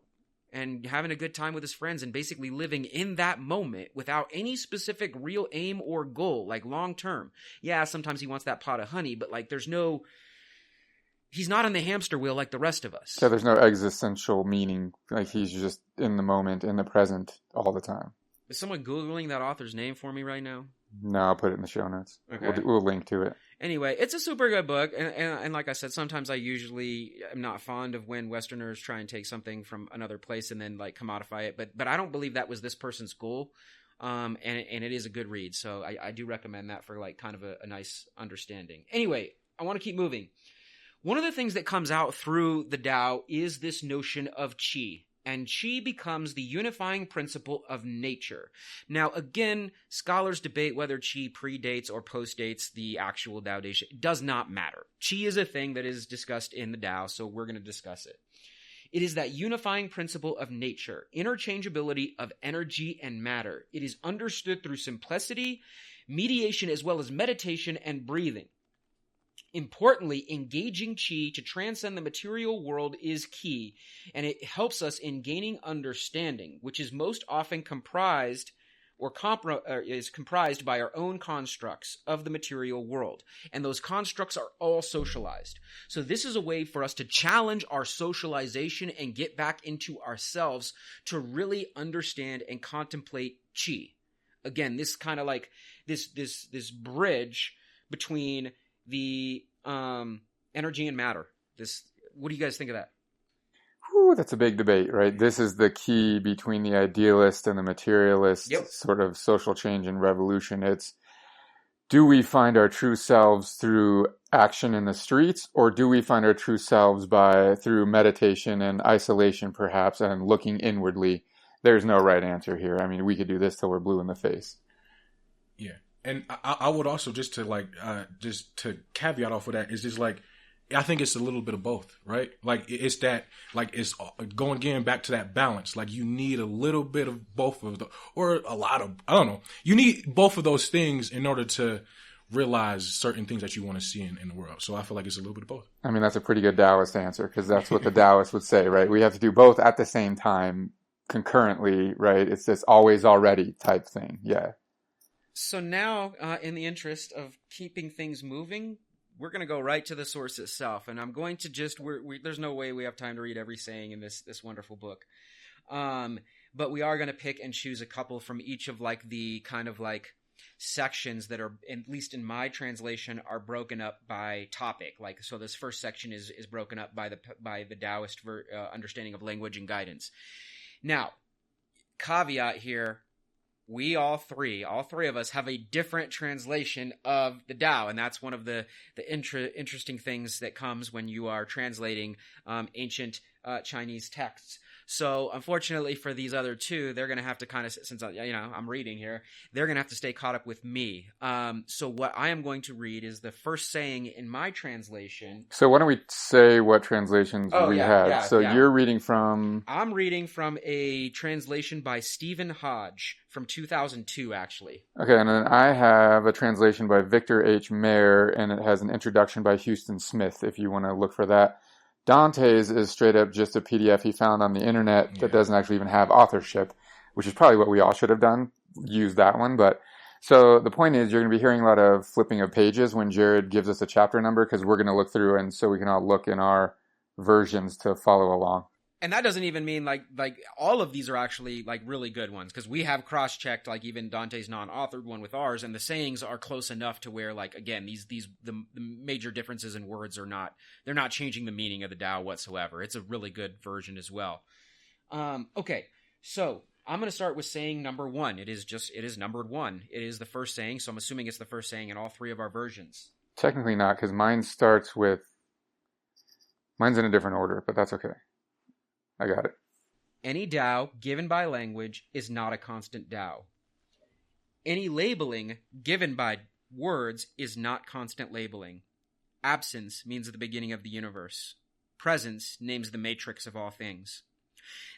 Speaker 1: and having a good time with his friends and basically living in that moment without any specific real aim or goal, like long term? Yeah, sometimes he wants that pot of honey, but like he's not on the hamster wheel like the rest of us.
Speaker 2: So there's no existential meaning. Like he's just in the moment, in the present all the time.
Speaker 1: Is someone Googling that author's name for me right now?
Speaker 2: No, I'll put it in the show notes.
Speaker 1: Okay.
Speaker 2: We'll link to it.
Speaker 1: Anyway, it's a super good book. And like I said, sometimes I usually am not fond of when Westerners try and take something from another place and then like commodify it. But I don't believe that was this person's goal. And it is a good read. So I do recommend that for like kind of a nice understanding. Anyway, I want to keep moving. One of the things that comes out through the Tao is this notion of qi. And qi becomes the unifying principle of nature. Now, again, scholars debate whether qi predates or postdates the actual Daodejing. It does not matter. Qi is a thing that is discussed in the Tao, so we're going to discuss it. It is that unifying principle of nature, interchangeability of energy and matter. It is understood through simplicity, mediation, as well as meditation and breathing. Importantly, engaging qi to transcend the material world is key, and it helps us in gaining understanding, which is most often comprised by our own constructs of the material world. And those constructs are all socialized. So this is a way for us to challenge our socialization and get back into ourselves to really understand and contemplate qi. Again, this kind of like this bridge between the energy and matter. What do you guys think of that?
Speaker 2: Whew, that's a big debate, right? This is the key between the idealist and the materialist sort of social change and revolution. It's, do we find our true selves through action in the streets, or do we find our true selves through meditation and isolation, perhaps, and looking inwardly? There's no right answer here. I mean, we could do this till we're blue in the face.
Speaker 3: Yeah. And I would also just to caveat off of that is just like, I think it's a little bit of both, right? Like it's that, like it's going again back to that balance. Like you need a little bit of both of or a lot of, I don't know. You need both of those things in order to realize certain things that you want to see in the world. So I feel like it's a little bit of both. I
Speaker 2: mean, that's a pretty good Taoist answer, because that's what the Taoists would say, right? We have to do both at the same time, concurrently, right? It's this always already type thing. Yeah.
Speaker 1: So now, in the interest of keeping things moving, we're going to go right to the source itself. And I'm going to there's no way we have time to read every saying in this wonderful book. But we are going to pick and choose a couple from each of like the kind of like sections that are, at least in my translation, are broken up by topic. Like, so this first section is broken up by the Taoist understanding of language and guidance. Now, caveat here. We all three of us have a different translation of the Tao, and that's one of the interesting things that comes when you are translating ancient Chinese texts. So unfortunately for these other two, they're going to have to kind of, since I'm reading here, they're going to have to stay caught up with me. So what I am going to read is the first saying in my translation.
Speaker 2: So why don't we say what translations we have?
Speaker 1: Yeah,
Speaker 2: so you're reading from...
Speaker 1: I'm reading from a translation by Stephen Hodge from 2002, actually.
Speaker 2: Okay, and then I have a translation by Victor H. Mayer, and it has an introduction by Houston Smith, if you want to look for that. Dante's is straight up just a PDF he found on the internet that doesn't actually even have authorship, which is probably what we all should have done, use that one. But so the point is, you're going to be hearing a lot of flipping of pages when Jared gives us a chapter number, because we're going to look through, and so we can all look in our versions to follow along.
Speaker 1: And that doesn't even mean like all of these are actually like really good ones, because we have cross-checked like even Dante's non-authored one with ours, and the sayings are close enough to where like again the major differences in words are not, they're not changing the meaning of the Tao whatsoever. It's a really good version as well. Okay, so I'm going to start with saying number 1. It is numbered 1. It is the first saying, so I'm assuming it's the first saying in all 3 of our versions.
Speaker 2: Technically not, because mine's in a different order, but that's okay. I got it.
Speaker 1: Any Tao given by language is not a constant Tao. Any labeling given by words is not constant labeling. Absence means the beginning of the universe. Presence names the matrix of all things.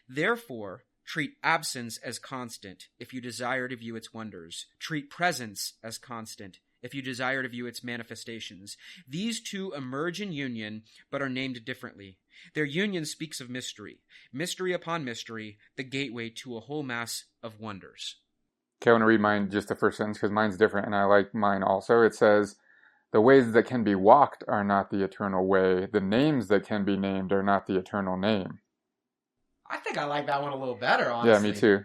Speaker 1: Therefore, treat absence as constant if you desire to view its wonders. Treat presence as constant if you desire to view its manifestations. These two emerge in union, but are named differently. Their union speaks of mystery. Mystery upon mystery, the gateway to a whole mass of wonders.
Speaker 2: Okay, I want to read mine, just the first sentence, because mine's different, and I like mine also. It says, the ways that can be walked are not the eternal way. The names that can be named are not the eternal name.
Speaker 1: I think I like that one a little better, honestly.
Speaker 2: Yeah, me too.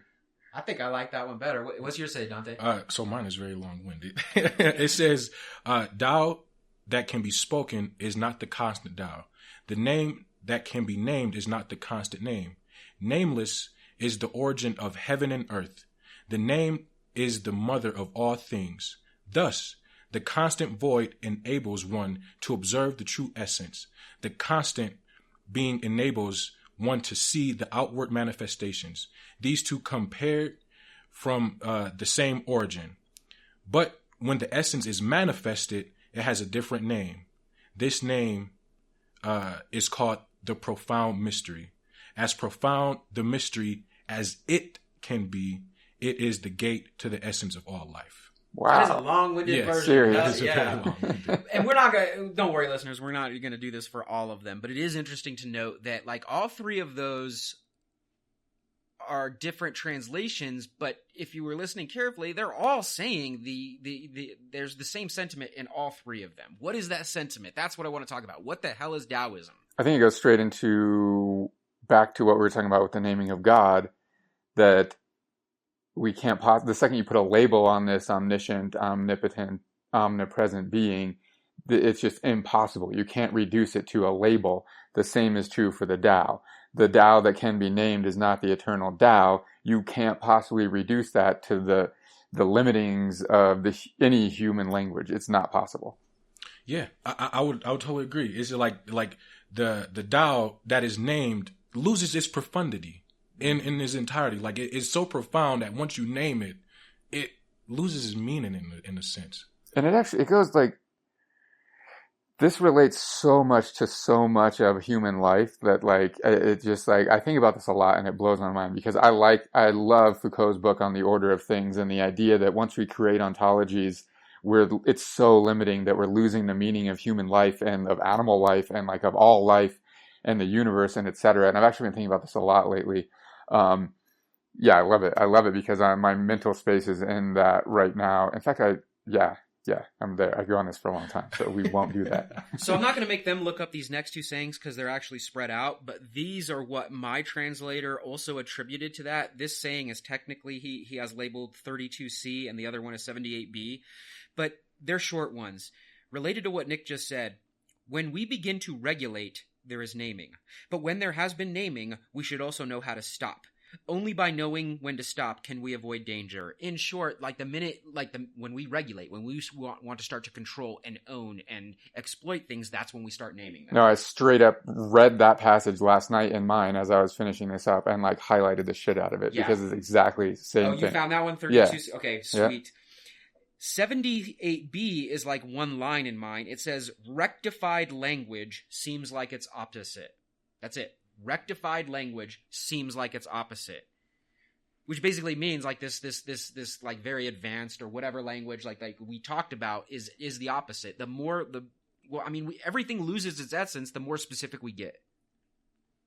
Speaker 1: I think I like that one better. What's your say, Dante?
Speaker 3: So mine is very long-winded. It says, Tao that can be spoken is not the constant Tao. The name that can be named is not the constant name. Nameless is the origin of heaven and earth. The name is the mother of all things. Thus, the constant void enables one to observe the true essence. The constant being enables one to see the outward manifestations. These two come paired from the same origin. But when the essence is manifested, it has a different name. This name is called the profound mystery. As profound the mystery as it can be, it is the gate to the essence of all life.
Speaker 2: Wow.
Speaker 1: That is a long-winded version.
Speaker 2: Serious.
Speaker 1: Yeah. And we're not going to, don't worry, listeners, we're not going to do this for all of them, but it is interesting to note that like all 3 of those are different translations, but if you were listening carefully, they're all saying there's the same sentiment in all 3 of them. What is that sentiment? That's what I want to talk about. What the hell is Taoism?
Speaker 2: I think it goes straight into back to what we were talking about with the naming of God, that we can't the second you put a label on this omniscient, omnipotent, omnipresent being, it's just impossible. You can't reduce it to a label. The same is true for the Tao. The Tao that can be named is not the eternal Tao. You can't possibly reduce that to the limitings of any human language. It's not possible.
Speaker 3: Yeah, I would totally agree. It's like the Tao that is named loses its profundity in its entirety. Like it's so profound that once you name it, it loses its meaning in a sense. And
Speaker 2: it goes like, this relates so much to so much of human life that like it just like I think about this a lot and it blows my mind, because I love Foucault's book on the order of things and the idea that once we create ontologies, it's so limiting that we're losing the meaning of human life and of animal life and like of all life and the universe and etc. And I've actually been thinking about this a lot lately. Yeah, I love it. I love it because my mental space is in that right now. In fact, I'm there. I go on this for a long time, so we won't do that.
Speaker 1: So I'm not going to make them look up these next 2 sayings because they're actually spread out, but these are what my translator also attributed to that. This saying is technically, he has labeled 32C and the other one is 78B, but they're short ones. Related to what Nick just said, when we begin to regulate, there is naming. But when there has been naming, we should also know how to stop. Only by knowing when to stop can we avoid danger. In short, when we regulate, when we want to start to control and own and exploit things, that's when we start naming them.
Speaker 2: No, I straight up read that passage last night in mine as I was finishing this up and like highlighted the shit out of it because it's exactly the same thing.
Speaker 1: Oh, you found that one? 32? Yeah. Okay, sweet. Yeah. 78B is like one line in mine. It says, rectified language seems like its opposite. That's it. Rectified language seems like its opposite, which basically means like this like very advanced or whatever language like we talked about is the opposite. Everything loses its essence the more specific we get.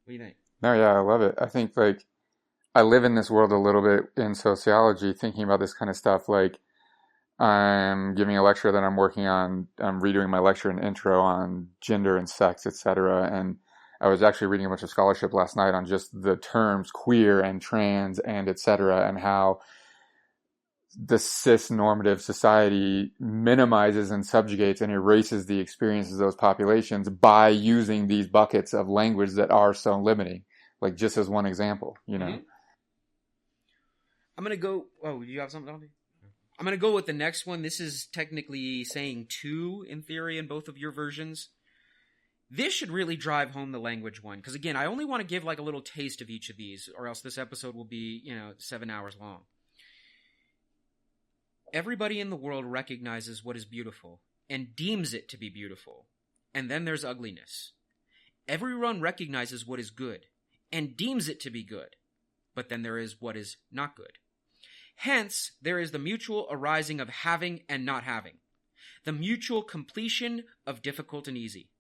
Speaker 1: What do you think?
Speaker 2: No, yeah, I love it. I think like I live in this world a little bit in sociology, thinking about this kind of stuff. Like I'm giving a lecture that I'm working on. I'm redoing my lecture and intro on gender and sex, etc. And I was actually reading a bunch of scholarship last night on just the terms queer and trans and etc., and how the cis-normative society minimizes and subjugates and erases the experiences of those populations by using these buckets of language that are so limiting. Like, just as one example, you know?
Speaker 1: Mm-hmm. I'm going to go... Oh, you have something, Dante? I'm going to go with the next one. This is technically saying two in theory in both of your versions. This should really drive home the language one. Because, again, I only want to give like a little taste of each of these, or else this episode will be, 7 hours long. Everybody in the world recognizes what is beautiful and deems it to be beautiful. And then there's ugliness. Everyone recognizes what is good and deems it to be good. But then there is what is not good. Hence, there is the mutual arising of having and not having. The mutual completion of difficult and easy.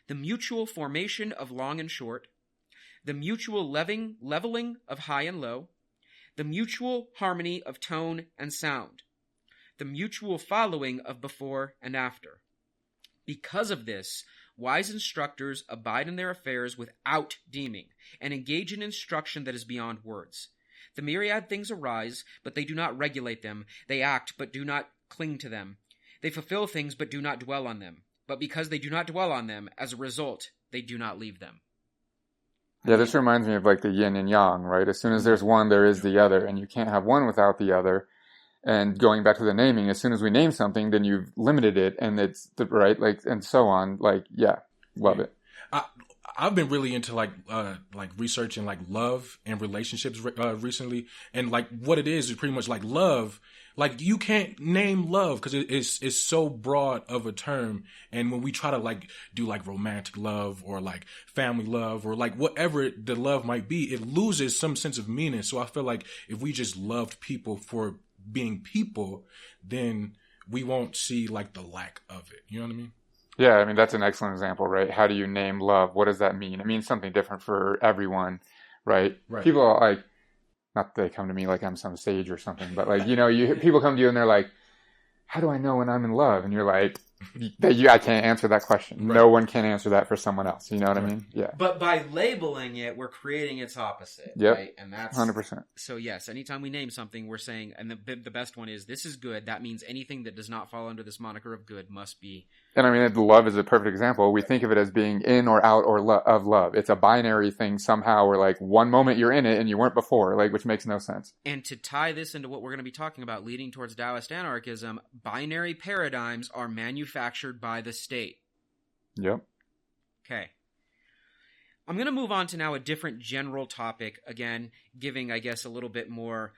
Speaker 1: The mutual formation of long and short. The mutual leveling of high and low. The mutual harmony of tone and sound. The mutual following of before and after. Because of this, wise instructors abide in their affairs without deeming, and engage in instruction that is beyond words. The myriad things arise, but they do not regulate them. They act, but do not cling to them. They fulfill things, but do not dwell on them. But because they do not dwell on them, as a result, they do not leave them.
Speaker 2: Yeah, this reminds me of like the yin and yang, right? As soon as there's one, there is the other, and you can't have one without the other. And going back to the naming, as soon as we name something, then you've limited it, and it's the right, like, and so on. Like, yeah, love it.
Speaker 3: I've been really into like researching like love and relationships recently, and like what it is pretty much like love. Like you can't name love because it's so broad of a term, and when we try to like do like romantic love or like family love or like whatever the love might be, it loses some sense of meaning. So I feel like if we just loved people for being people, then we won't see like the lack of it. You know what I mean?
Speaker 2: Yeah, I mean, that's an excellent example, right? How do you name love? What does that mean? It means something different for everyone, right? People are like, not that they come to me like I'm some sage or something, but like, people come to you and they're like, how do I know when I'm in love? And you're like, I can't answer that question. Right. No one can answer that for someone else. You know what I mean? Yeah.
Speaker 1: But by labeling it, we're creating its opposite.
Speaker 2: Yep.
Speaker 1: Right? And that's
Speaker 2: 100%.
Speaker 1: So yes, anytime we name something, we're saying, and the best one is, this is good. That means anything that does not fall under this moniker of good must be.
Speaker 2: And I mean, love is a perfect example. We think of it as being in or out of love. It's a binary thing somehow where like one moment you're in it and you weren't before, like, which makes no sense.
Speaker 1: And to tie this into what we're going to be talking about, leading towards Daoist anarchism, binary paradigms are manufactured by the state.
Speaker 2: Yep.
Speaker 1: Okay. I'm going to move on to now a different general topic, again, giving, I guess, a little bit more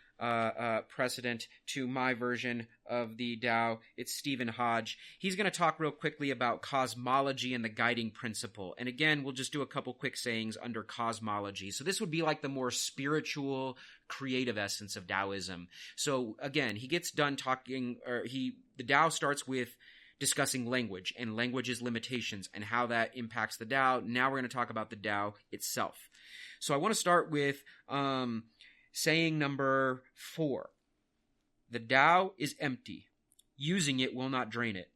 Speaker 1: precedent to my version of the Tao. It's Stephen Hodge. He's going to talk real quickly about cosmology and the guiding principle. And again, we'll just do a couple quick sayings under cosmology. So this would be like the more spiritual, creative essence of Taoism. So again, he gets done talking, the Tao starts with discussing language and language's limitations and how that impacts the Tao. Now we're going to talk about the Tao itself. So I want to start with saying number 4. The Tao is empty. Using it will not drain it.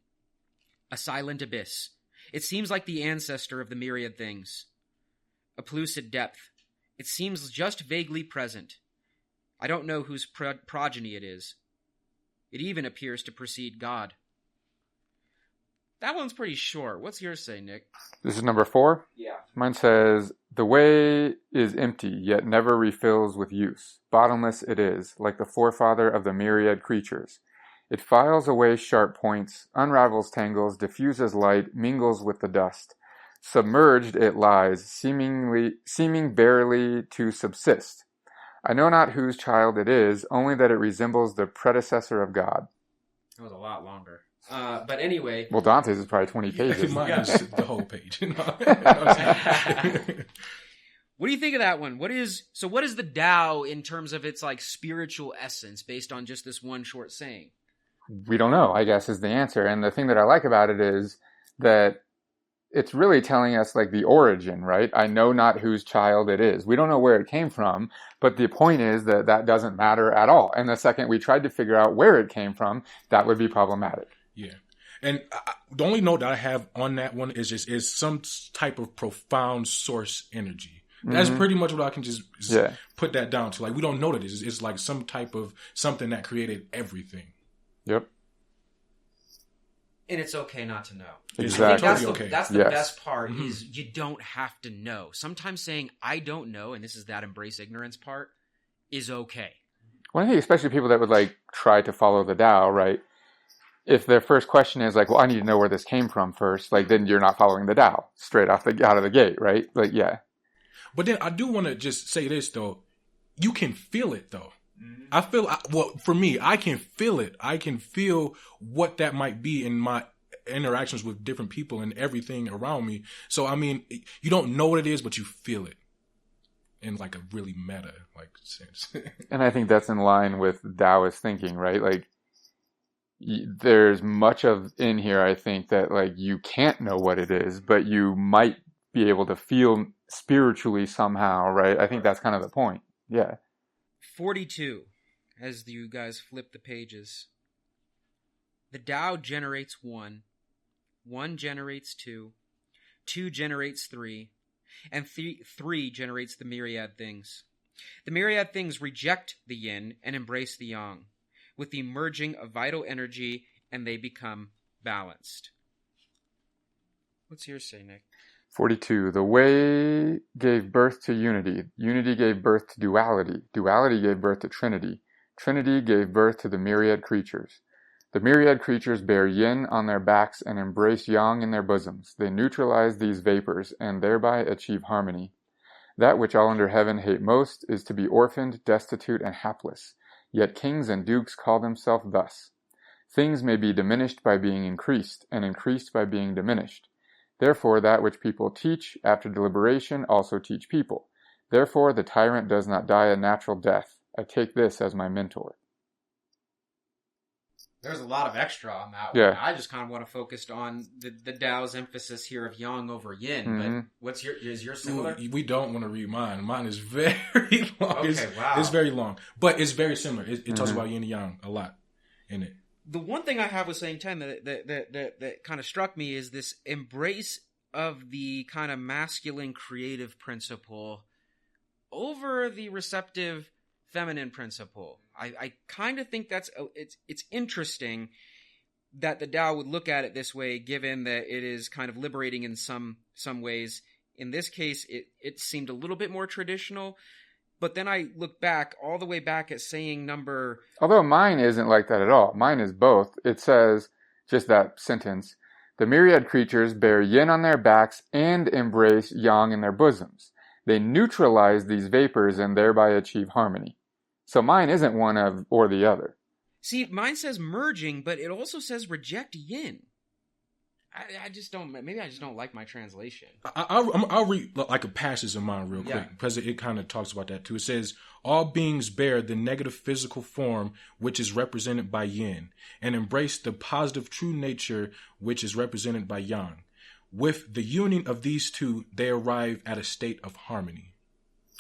Speaker 1: A silent abyss. It seems like the ancestor of the myriad things. A pellucid depth. It seems just vaguely present. I don't know whose progeny it is. It even appears to precede God. That one's pretty short. What's yours say, Nick?
Speaker 2: This is number 4?
Speaker 1: Yeah.
Speaker 2: Mine says, the way is empty, yet never refills with use. Bottomless it is, like the forefather of the myriad creatures. It files away sharp points, unravels tangles, diffuses light, mingles with the dust. Submerged it lies, seeming barely to subsist. I know not whose child it is, only that it resembles the predecessor of God.
Speaker 1: That was a lot longer. But anyway.
Speaker 2: Well, Dante's is probably 20 pages.
Speaker 3: Mine is the whole page.
Speaker 1: What do you think of that one? What is the Tao in terms of its like spiritual essence based on just this one short saying?
Speaker 2: We don't know, I guess, is the answer. And the thing that I like about it is that it's really telling us like the origin, right? I know not whose child it is. We don't know where it came from, but the point is that that doesn't matter at all. And the second we tried to figure out where it came from, that would be problematic.
Speaker 3: Yeah. And the only note that I have on that one is some type of profound source energy. That's pretty much what I can just put that down to. Like, we don't know what it is. It's like some type of something that created everything.
Speaker 2: Yep.
Speaker 1: And it's okay not to know.
Speaker 2: Exactly.
Speaker 1: That's the best part is you don't have to know. Sometimes saying, I don't know, and this is that embrace ignorance part, is okay.
Speaker 2: Well, I think especially people that would like try to follow the Tao, right? If their first question is like, well, I need to know where this came from first, like then you're not following the Tao straight out of the gate, right? Like, yeah.
Speaker 3: But then I do want to just say this though. You can feel it though. I feel, well, for me, I can feel it. I can feel what that might be in my interactions with different people and everything around me. So, I mean, you don't know what it is, but you feel it in like a really meta like sense.
Speaker 2: And I think that's in line with Taoist thinking, right? Like, there's much of in here, I think, that like you can't know what it is, but you might be able to feel spiritually somehow, right? I think that's kind of the point. Yeah.
Speaker 1: 42, as you guys flip the pages. The Tao generates 1, 1 generates 2, 2 generates 3, and 3 generates the myriad things. The myriad things reject the yin and embrace the yang, with the merging of vital energy, and they become balanced. What's yours say, Nick?
Speaker 2: 42. The way gave birth to unity. Unity gave birth to duality. Duality gave birth to trinity. Trinity gave birth to the myriad creatures. The myriad creatures bear yin on their backs and embrace yang in their bosoms. They neutralize these vapors and thereby achieve harmony. That which all under heaven hate most is to be orphaned, destitute, and hapless. Yet kings and dukes call themselves thus. Things may be diminished by being increased, and increased by being diminished. Therefore, that which people teach after deliberation also teach people. Therefore, the tyrant does not die a natural death. I take this as my mentor.
Speaker 1: There's a lot of extra on that
Speaker 2: Yeah.
Speaker 1: one. I just kind of want to focus on the Tao's emphasis here of yang over yin. But is yours similar?
Speaker 3: We don't want to read mine. Mine is very long.
Speaker 1: Okay, wow.
Speaker 3: It's very long. But it's very similar. It talks about yin and yang a lot in it.
Speaker 1: The one thing I have with saying 10 that kind of struck me is this embrace of the kind of masculine creative principle over the receptive feminine principle. I kind of think that's it's interesting that the Tao would look at it this way, given that it is kind of liberating in some ways. In this case, it seemed a little bit more traditional. But then I look back, all the way back at saying number...
Speaker 2: Although mine isn't like that at all. Mine is both. It says, just that sentence, the myriad creatures bear yin on their backs and embrace yang in their bosoms. They neutralize these vapors and thereby achieve harmony. So mine isn't one of or the other.
Speaker 1: See, mine says merging, but it also says reject yin. I just don't. Maybe I just don't like my translation.
Speaker 3: I'll read like a passage of mine real quick because it kind of talks about that too. It says, "All beings bear the negative physical form, which is represented by yin, and embrace the positive true nature, which is represented by yang. With the union of these two, they arrive at a state of harmony."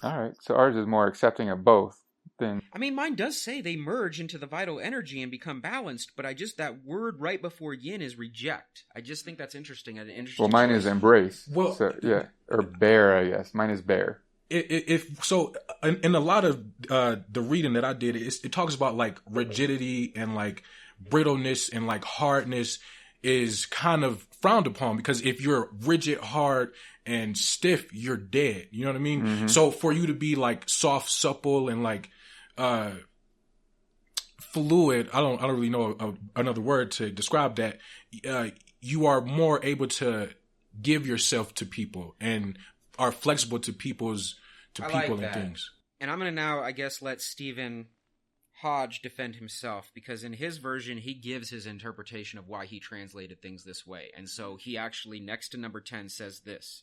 Speaker 2: All right, so ours is more accepting of both.
Speaker 1: I mean, mine does say they merge into the vital energy and become balanced, but that word right before yin is reject. I just think that's interesting.
Speaker 2: Well, mine is embrace.
Speaker 3: Well,
Speaker 2: so, yeah, or bear, I guess. Mine is bear.
Speaker 3: If so, in a lot of the reading that I did, it talks about like rigidity and like brittleness and like hardness is kind of frowned upon because if you're rigid, hard, and stiff, you're dead. You know what I mean? Mm-hmm. So for you to be like soft, supple, and like fluid, I don't really know another word to describe that. You are more able to give yourself to people and are flexible to people and things.
Speaker 1: And I'm gonna now, I guess, let Stephen Hodge defend himself because in his version he gives his interpretation of why he translated things this way. And so he actually, next to number 10, says this: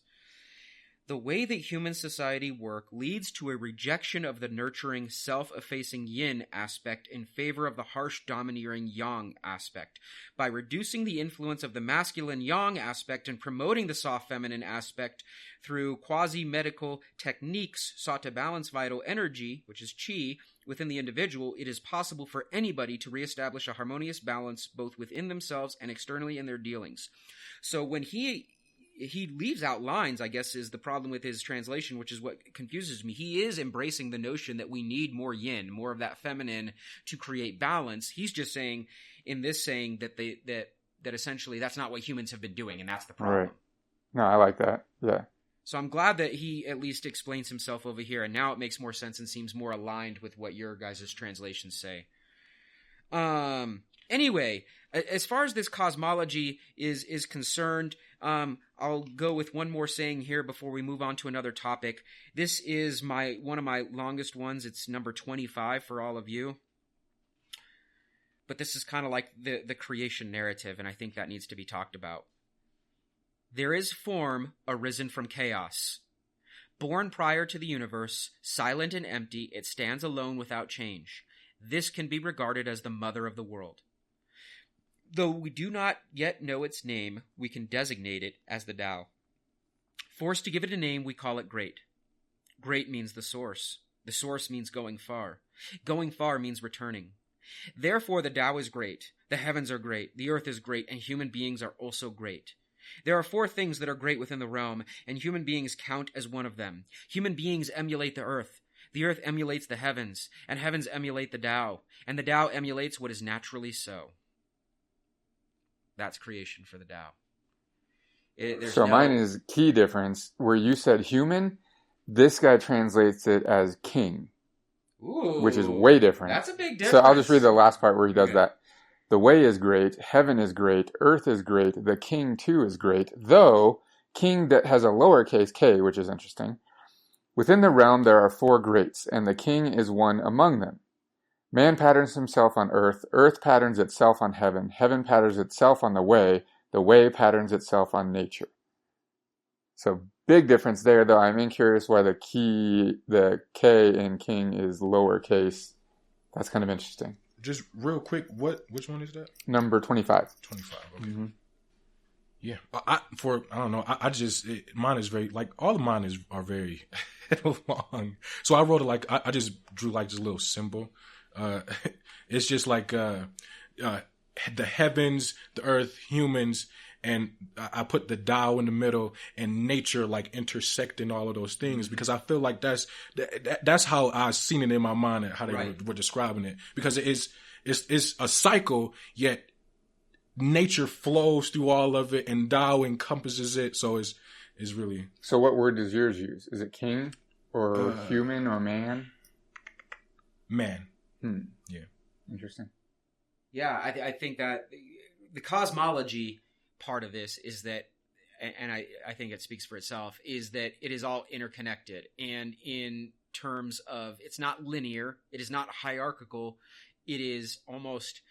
Speaker 1: The way that human society work leads to a rejection of the nurturing, self-effacing yin aspect in favor of the harsh, domineering yang aspect. By reducing the influence of the masculine yang aspect and promoting the soft feminine aspect through quasi-medical techniques sought to balance vital energy, which is qi, within the individual, it is possible for anybody to reestablish a harmonious balance both within themselves and externally in their dealings. So when he leaves out lines, I guess, is the problem with his translation, which is what confuses me. He is embracing the notion that we need more yin, more of that feminine to create balance. He's just saying, in this saying, that essentially that's not what humans have been doing, and that's the problem.
Speaker 2: Right. No, I like that. Yeah.
Speaker 1: So I'm glad that he at least explains himself over here, and now it makes more sense and seems more aligned with what your guys' translations say. Anyway, as far as this cosmology is concerned, I'll go with one more saying here before we move on to another topic. This is one of my longest ones. It's number 25 for all of you. But this is kind of like the creation narrative, and I think that needs to be talked about. There is form arisen from chaos. Born prior to the universe, silent and empty, it stands alone without change. This can be regarded as the mother of the world. Though we do not yet know its name, we can designate it as the Tao. Forced to give it a name, we call it great. Great means the source. The source means going far. Going far means returning. Therefore, the Tao is great. The heavens are great. The earth is great, and human beings are also great. There are 4 things that are great within the realm, and human beings count as one of them. Human beings emulate the earth. The earth emulates the heavens, and heavens emulate the Tao, and the Tao emulates what is naturally so. That's creation for the Tao.
Speaker 2: Mine is key difference. Where you said human, this guy translates it as king.
Speaker 1: Ooh,
Speaker 2: which is way different.
Speaker 1: That's a big difference.
Speaker 2: So I'll just read the last part where he does that. The way is great, heaven is great, earth is great, the king too is great, though king that has a lowercase k, which is interesting. Within the realm there are 4 greats, and the king is one among them. Man patterns himself on earth, earth patterns itself on heaven, heaven patterns itself on the way patterns itself on nature. So big difference there, though I'm curious why the K in king is lowercase. That's kind of interesting.
Speaker 3: Just real quick, which one is that?
Speaker 2: Number 25.
Speaker 3: 25, okay. Mm-hmm. Yeah. I don't know, mine is very, like, all of mine are very long. So I wrote it like, I just drew like just a little symbol. It's just like the heavens, the earth, humans, and I put the Tao in the middle and nature like intersecting all of those things because I feel like that's how I've seen it in my mind and how they were describing it, because it's a cycle, yet nature flows through all of it and Tao encompasses it. So it's really.
Speaker 2: So what word does yours use? Is it king or human or man?
Speaker 3: Man.
Speaker 2: Yeah. Interesting.
Speaker 1: Yeah, I think that the cosmology part of this is that, and I think it speaks for itself, is that it is all interconnected. And in terms of, it's not linear, it is not hierarchical, it is almost,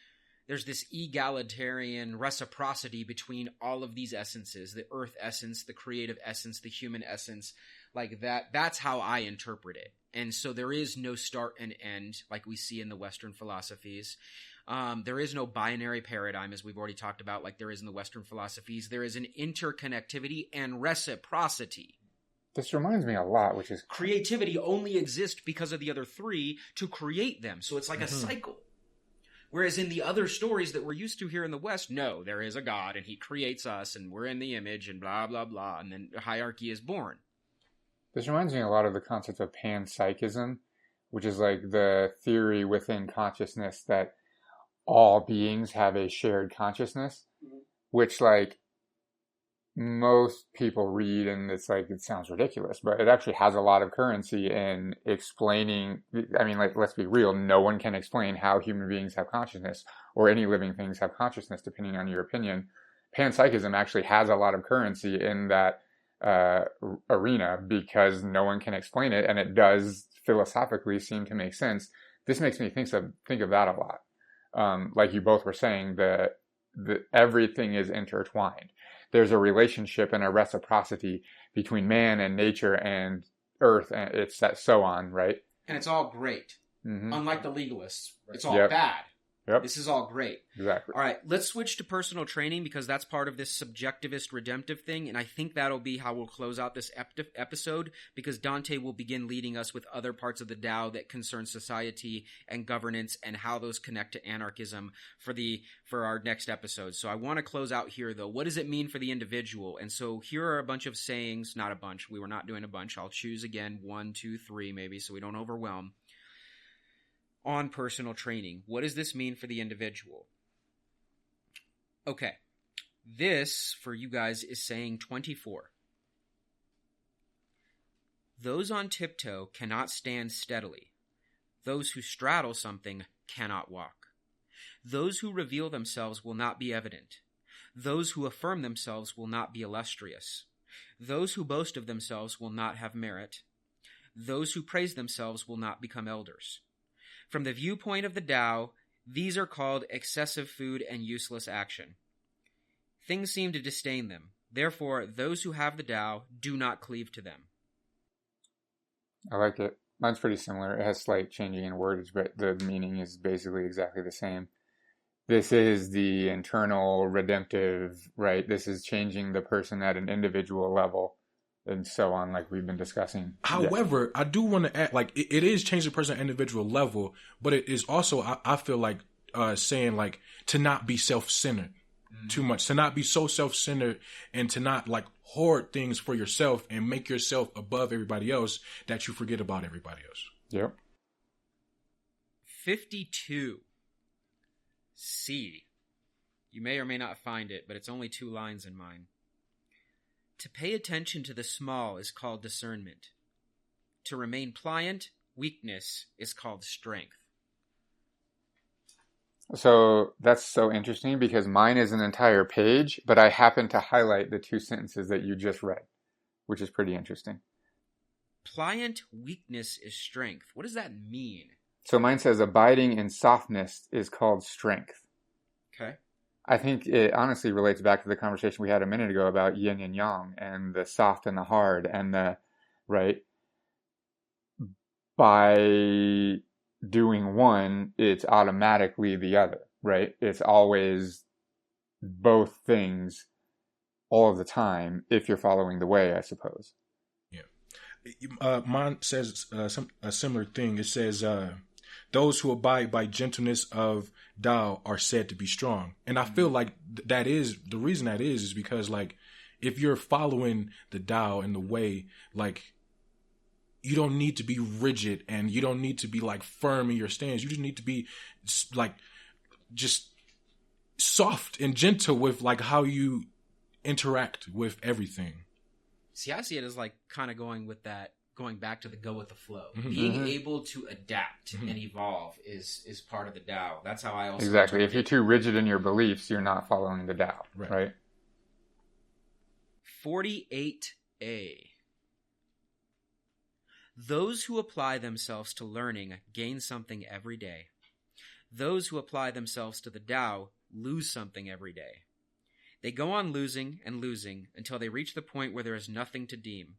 Speaker 1: there's this egalitarian reciprocity between all of these essences, the earth essence, the creative essence, the human essence, like that. That's how I interpret it. And so there is no start and end like we see in the Western philosophies. There is no binary paradigm, as we've already talked about, like there is in the Western philosophies. There is an interconnectivity and reciprocity.
Speaker 2: This reminds me a lot, which is...
Speaker 1: Creativity only exists because of the other 3 to create them. So it's like a cycle. Whereas in the other stories that we're used to here in the West, no, there is a God and he creates us and we're in the image and blah, blah, blah. And then hierarchy is born.
Speaker 2: This reminds me a lot of the concept of panpsychism, which is like the theory within consciousness that all beings have a shared consciousness, which like most people read and it's like, it sounds ridiculous, but it actually has a lot of currency in explaining. I mean, like, let's be real. No one can explain how human beings have consciousness or any living things have consciousness, depending on your opinion. Panpsychism actually has a lot of currency in that arena because no one can explain it, and it does philosophically seem to make sense. This makes me think of that a lot. Like you both were saying, the everything is intertwined. There's a relationship and a reciprocity between man and nature and earth, and it's that so on, right?
Speaker 1: And it's all great.
Speaker 2: Mm-hmm.
Speaker 1: Unlike the legalists, it's all
Speaker 2: Yep.
Speaker 1: bad.
Speaker 2: Yep.
Speaker 1: This is all great.
Speaker 2: Exactly.
Speaker 1: All right, let's switch to personal training because that's part of this subjectivist redemptive thing, and I think that'll be how we'll close out this episode because Dante will begin leading us with other parts of the Tao that concern society and governance and how those connect to anarchism for our next episode. So I want to close out here, though. What does it mean for the individual? And so here are a bunch of sayings, not a bunch. We were not doing a bunch. I'll choose again 1, 2, 3 maybe so we don't overwhelm. On personal training. What does this mean for the individual? Okay. This, for you guys, is saying 24. Those on tiptoe cannot stand steadily. Those who straddle something cannot walk. Those who reveal themselves will not be evident. Those who affirm themselves will not be illustrious. Those who boast of themselves will not have merit. Those who praise themselves will not become elders. From the viewpoint of the Tao, these are called excessive food and useless action. Things seem to disdain them. Therefore, those who have the Tao do not cleave to them.
Speaker 2: I like it. Mine's pretty similar. It has slight changing in wordage, but the meaning is basically exactly the same. This is the internal redemptive, right? This is changing the person at an individual level. And so on, like we've been discussing.
Speaker 3: However, I do want to add, like, it is changing the person at an individual level, but it is also, I feel like, saying, like, to not be self-centered too much, to not be so self-centered and to not, like, hoard things for yourself and make yourself above everybody else that you forget about everybody else.
Speaker 2: Yep.
Speaker 1: 52. C. You may or may not find it, but it's only 2 lines in mine. To pay attention to the small is called discernment. To remain pliant, weakness is called strength.
Speaker 2: So that's so interesting because mine is an entire page, but I happen to highlight the 2 sentences that you just read, which is pretty interesting.
Speaker 1: Pliant weakness is strength. What does that mean?
Speaker 2: So mine says abiding in softness is called strength.
Speaker 1: Okay.
Speaker 2: I think it honestly relates back to the conversation we had a minute ago about yin and yang and the soft and the hard and the, right? By doing one, it's automatically the other, right? It's always both things all of the time if you're following the way, I suppose.
Speaker 3: Yeah. Mine says a similar thing. It says, those who abide by gentleness of Tao are said to be strong. And I feel like that is, the reason that is because, like, if you're following the Tao and the way, like, you don't need to be rigid and you don't need to be, like, firm in your stance. You just need to be, like, just soft and gentle with, like, how you interact with everything.
Speaker 1: See, I see it as, like, kind of going back to the go with the flow.
Speaker 3: Mm-hmm.
Speaker 1: Being able to adapt and evolve is part of the Tao. That's how I also...
Speaker 2: Exactly. If you're too rigid in your beliefs, you're not following the Tao, right?
Speaker 1: 48A. Those who apply themselves to learning gain something every day. Those who apply themselves to the Tao lose something every day. They go on losing and losing until they reach the point where there is nothing to deem.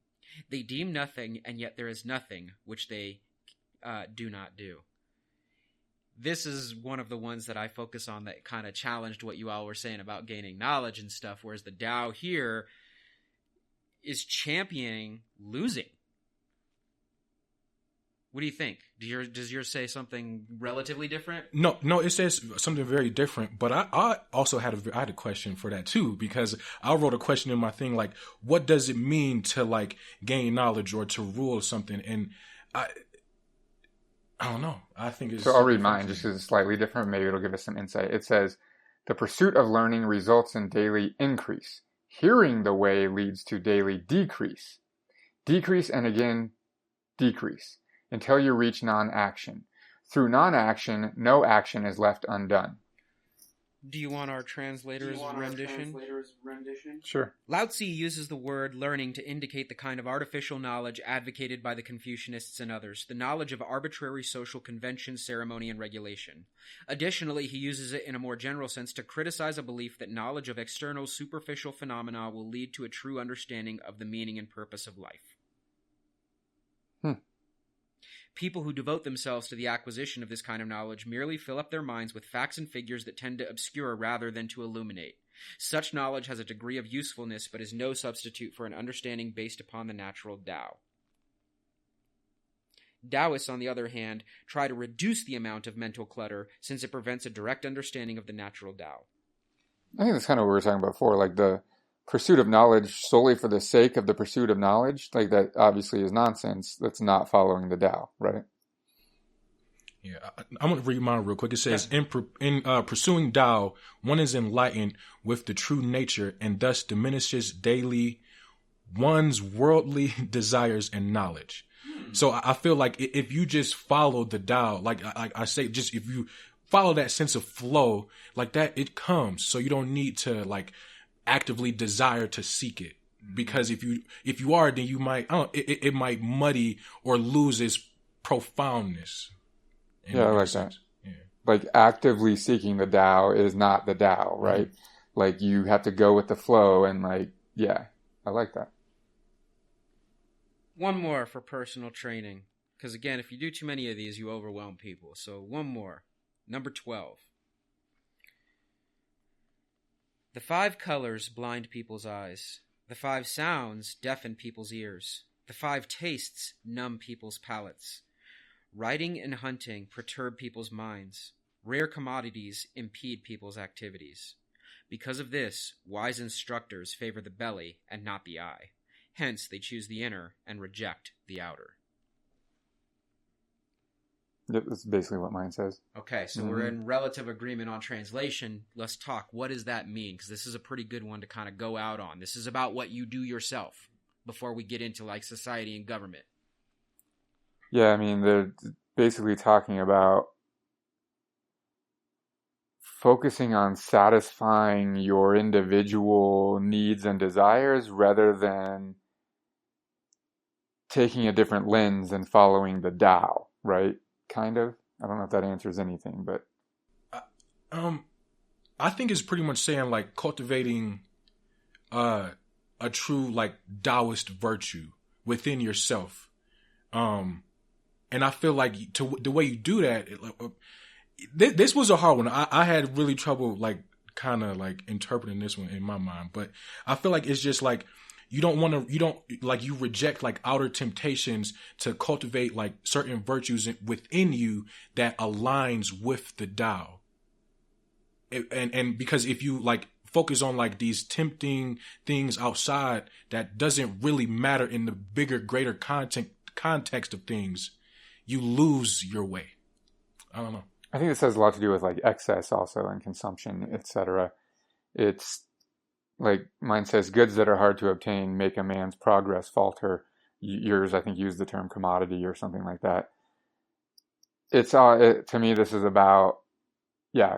Speaker 1: They deem nothing, and yet there is nothing which they do not do. This is one of the ones that I focus on that kind of challenged what you all were saying about gaining knowledge and stuff, whereas the Tao here is championing losing. What do you think? Does yours say something relatively different?
Speaker 3: No, it says something very different. But I also had a question for that too, because I wrote a question in my thing like, what does it mean to, like, gain knowledge or to rule something? And I don't know. I think it's...
Speaker 2: So I'll read mine just because it's slightly different. Maybe it'll give us some insight. It says, the pursuit of learning results in daily increase. Hearing the way leads to daily decrease. Decrease and again decrease, until you reach non-action. Through non-action, no action is left undone.
Speaker 1: Do you want our translator's rendition?
Speaker 2: Sure.
Speaker 1: Lao Tzu uses the word learning to indicate the kind of artificial knowledge advocated by the Confucianists and others, the knowledge of arbitrary social convention, ceremony, and regulation. Additionally, he uses it in a more general sense to criticize a belief that knowledge of external superficial phenomena will lead to a true understanding of the meaning and purpose of life. People who devote themselves to the acquisition of this kind of knowledge merely fill up their minds with facts and figures that tend to obscure rather than to illuminate. Such knowledge has a degree of usefulness, but is no substitute for an understanding based upon the natural Tao. Daoists, on the other hand, try to reduce the amount of mental clutter, since it prevents a direct understanding of the natural Tao.
Speaker 2: I think that's kind of what we were talking about before, like the pursuit of knowledge solely for the sake of the pursuit of knowledge, like that obviously is nonsense. That's not following the Tao, right?
Speaker 3: Yeah, I'm going to read mine real quick. It says, in pursuing Tao, one is enlightened with the true nature and thus diminishes daily one's worldly desires and knowledge. So I feel like if you just follow the Tao, like I say, just if you follow that sense of flow, like that, it comes. So you don't need to like actively desire to seek it, because if you are, then you might it might muddy or lose its profoundness.
Speaker 2: Yeah, I like that. Yeah. Like actively seeking the Tao is not the Tao, right? Mm-hmm. Like you have to go with the flow, and like, yeah, I like that.
Speaker 1: One more for personal training, because again, if you do too many of these, you overwhelm people. So one more, number 12. The 5 colors blind people's eyes. The 5 sounds deafen people's ears. The 5 tastes numb people's palates. Riding and hunting perturb people's minds. Rare commodities impede people's activities. Because of this, wise instructors favor the belly and not the eye. Hence, they choose the inner and reject the outer.
Speaker 2: That's basically what mine says.
Speaker 1: Okay, so we're in relative agreement on translation. Let's talk. What does that mean? Because this is a pretty good one to kind of go out on. This is about what you do yourself before we get into like society and government.
Speaker 2: Yeah, I mean, they're basically talking about focusing on satisfying your individual needs and desires rather than taking a different lens and following the Tao, right? Kind of. I don't know if that answers anything, but
Speaker 3: I think it's pretty much saying like cultivating a true like Taoist virtue within yourself. And I feel like the way you do that, this was a hard one. I had really trouble like kind of like interpreting this one in my mind, but I feel like it's just like you reject like outer temptations to cultivate like certain virtues within you that aligns with the Tao. And because if you like focus on like these tempting things outside that doesn't really matter in the bigger, greater context of things, you lose your way. I don't know.
Speaker 2: I think this has a lot to do with like excess also and consumption, etc. It's like mine says, goods that are hard to obtain make a man's progress falter. Yours, I think, use the term commodity or something like that. It's to me, this is about,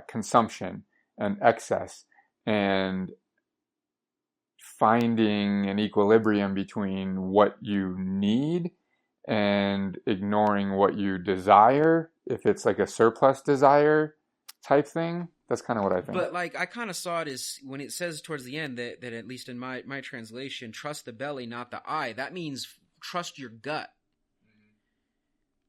Speaker 2: consumption and excess and finding an equilibrium between what you need and ignoring what you desire. If it's like a surplus desire type thing, that's kind of what I think.
Speaker 1: But like I kind of saw it as when it says towards the end that at least in my translation, trust the belly, not the eye. That means trust your gut,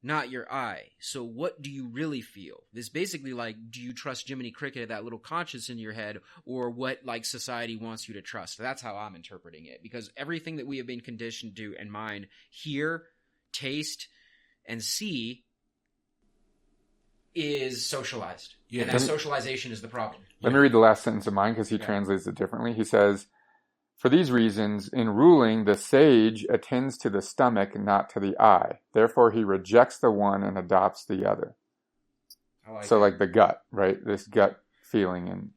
Speaker 1: not your eye. So what do you really feel? It's basically like, do you trust Jiminy Cricket, that little conscience in your head, or what like society wants you to trust? That's how I'm interpreting it, because everything that we have been conditioned to and mind, hear, taste, and see is socialized. Yeah. And that socialization is the problem.
Speaker 2: Let me read the last sentence of mine because he translates it differently. He says, for these reasons, in ruling, the sage attends to the stomach, not to the eye. Therefore, he rejects the one and adopts the other. Like the gut, right? This gut feeling and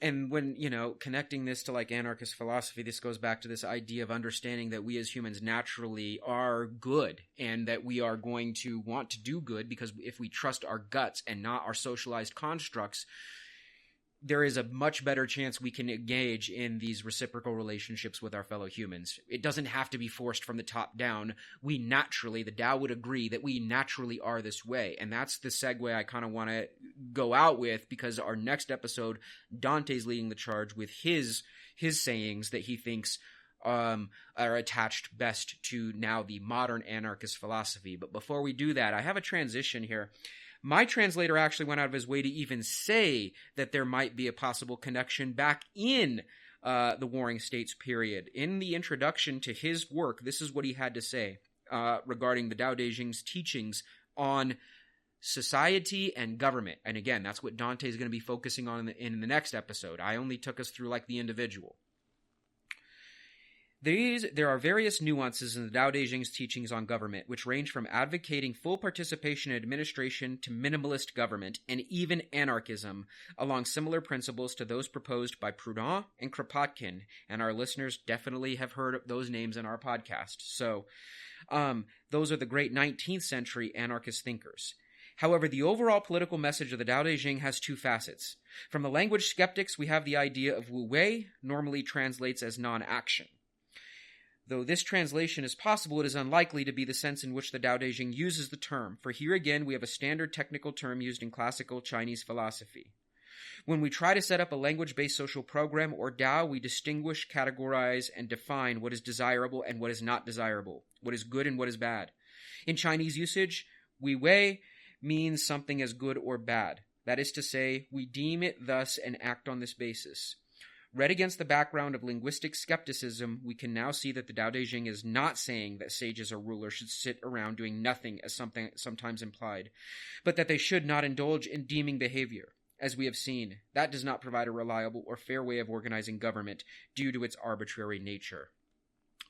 Speaker 1: And when, connecting this to like anarchist philosophy, this goes back to this idea of understanding that we as humans naturally are good and that we are going to want to do good, because if we trust our guts and not our socialized constructs, there is a much better chance we can engage in these reciprocal relationships with our fellow humans. It doesn't have to be forced from the top down. We naturally, the Tao would agree that we naturally are this way. And that's the segue I kind of want to go out with, because our next episode, Dante's leading the charge with his sayings that he thinks are attached best to now the modern anarchist philosophy. But before we do that, I have a transition here. My translator actually went out of his way to even say that there might be a possible connection back in the Warring States period. In the introduction to his work, this is what he had to say regarding the Daodejing's teachings on society and government. And again, that's what Dante is going to be focusing on in the next episode. I only took us through like the individual. There are various nuances in the Daodejing's teachings on government, which range from advocating full participation in administration to minimalist government, and even anarchism, along similar principles to those proposed by Proudhon and Kropotkin, and our listeners definitely have heard of those names in our podcast. So, those are the great 19th century anarchist thinkers. However, the overall political message of the Daodejing has two facets. From the language skeptics, we have the idea of wu wei, normally translates as non-action. Though this translation is possible, it is unlikely to be the sense in which the Daodejing uses the term, for here again we have a standard technical term used in classical Chinese philosophy. When we try to set up a language-based social program or Dao, we distinguish, categorize, and define what is desirable and what is not desirable, what is good and what is bad. In Chinese usage, wu wei means something as good or bad. That is to say, we deem it thus and act on this basis. Read against the background of linguistic skepticism, we can now see that the Daodejing is not saying that sages or rulers should sit around doing nothing, as sometimes implied, but that they should not indulge in deeming behavior. As we have seen, that does not provide a reliable or fair way of organizing government due to its arbitrary nature.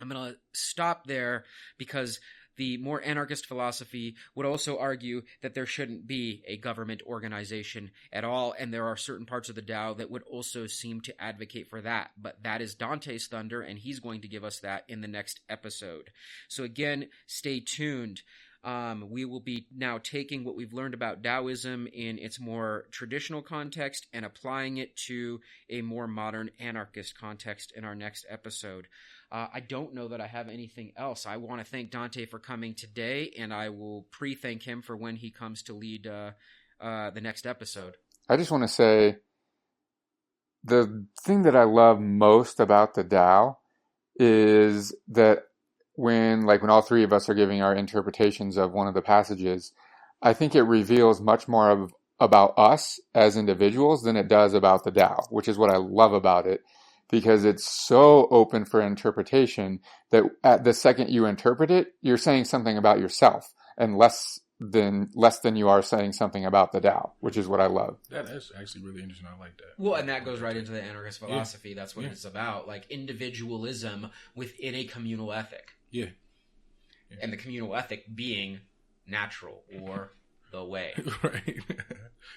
Speaker 1: I'm going to stop there because the more anarchist philosophy would also argue that there shouldn't be a government organization at all, and there are certain parts of the Tao that would also seem to advocate for that. But that is Dante's thunder, and he's going to give us that in the next episode. So again, stay tuned. We will be now taking what we've learned about Taoism in its more traditional context and applying it to a more modern anarchist context in our next episode. I don't know that I have anything else. I want to thank Dante for coming today, and I will pre-thank him for when he comes to lead the next episode.
Speaker 2: I just want to say the thing that I love most about the Tao is that when all three of us are giving our interpretations of one of the passages, I think it reveals much more about us as individuals than it does about the Tao, which is what I love about it, because it's so open for interpretation that at the second you interpret it, you're saying something about yourself and less than you are saying something about the Tao, which is what I love.
Speaker 3: That is actually really interesting. I like that.
Speaker 1: Well, and that goes right into the anarchist philosophy. Yeah. That's what it's about, like individualism within a communal ethic.
Speaker 3: Yeah.
Speaker 1: And the communal ethic being natural or the way.
Speaker 3: Right.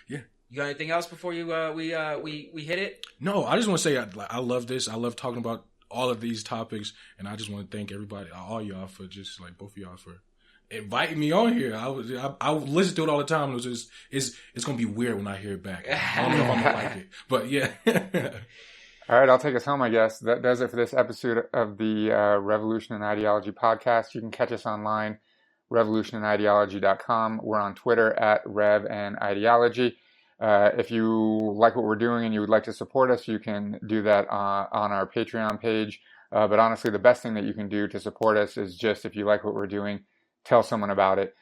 Speaker 3: Yeah.
Speaker 1: You got anything else before you we hit it?
Speaker 3: No, I just want to say I love this. I love talking about all of these topics, and I just want to thank everybody, all y'all, for just both of y'all for inviting me on here. I listen to it all the time. It's gonna be weird when I hear it back. I don't know if I'm gonna like it, but yeah.
Speaker 2: All right, I'll take us home, I guess. That does it for this episode of the Revolution and Ideology podcast. You can catch us online, revolutionandideology.com. We're on Twitter at Rev and Ideology. If you like what we're doing and you would like to support us, you can do that on our Patreon page. But honestly, the best thing that you can do to support us is just, if you like what we're doing, tell someone about it,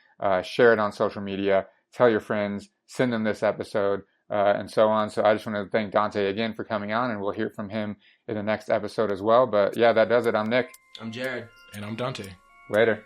Speaker 2: share it on social media, tell your friends, send them this episode, and so on. So I just want to thank Dante again for coming on, and we'll hear from him in the next episode as well. But yeah, that does it. I'm Nick.
Speaker 1: I'm Jared.
Speaker 3: And I'm Dante.
Speaker 2: Later.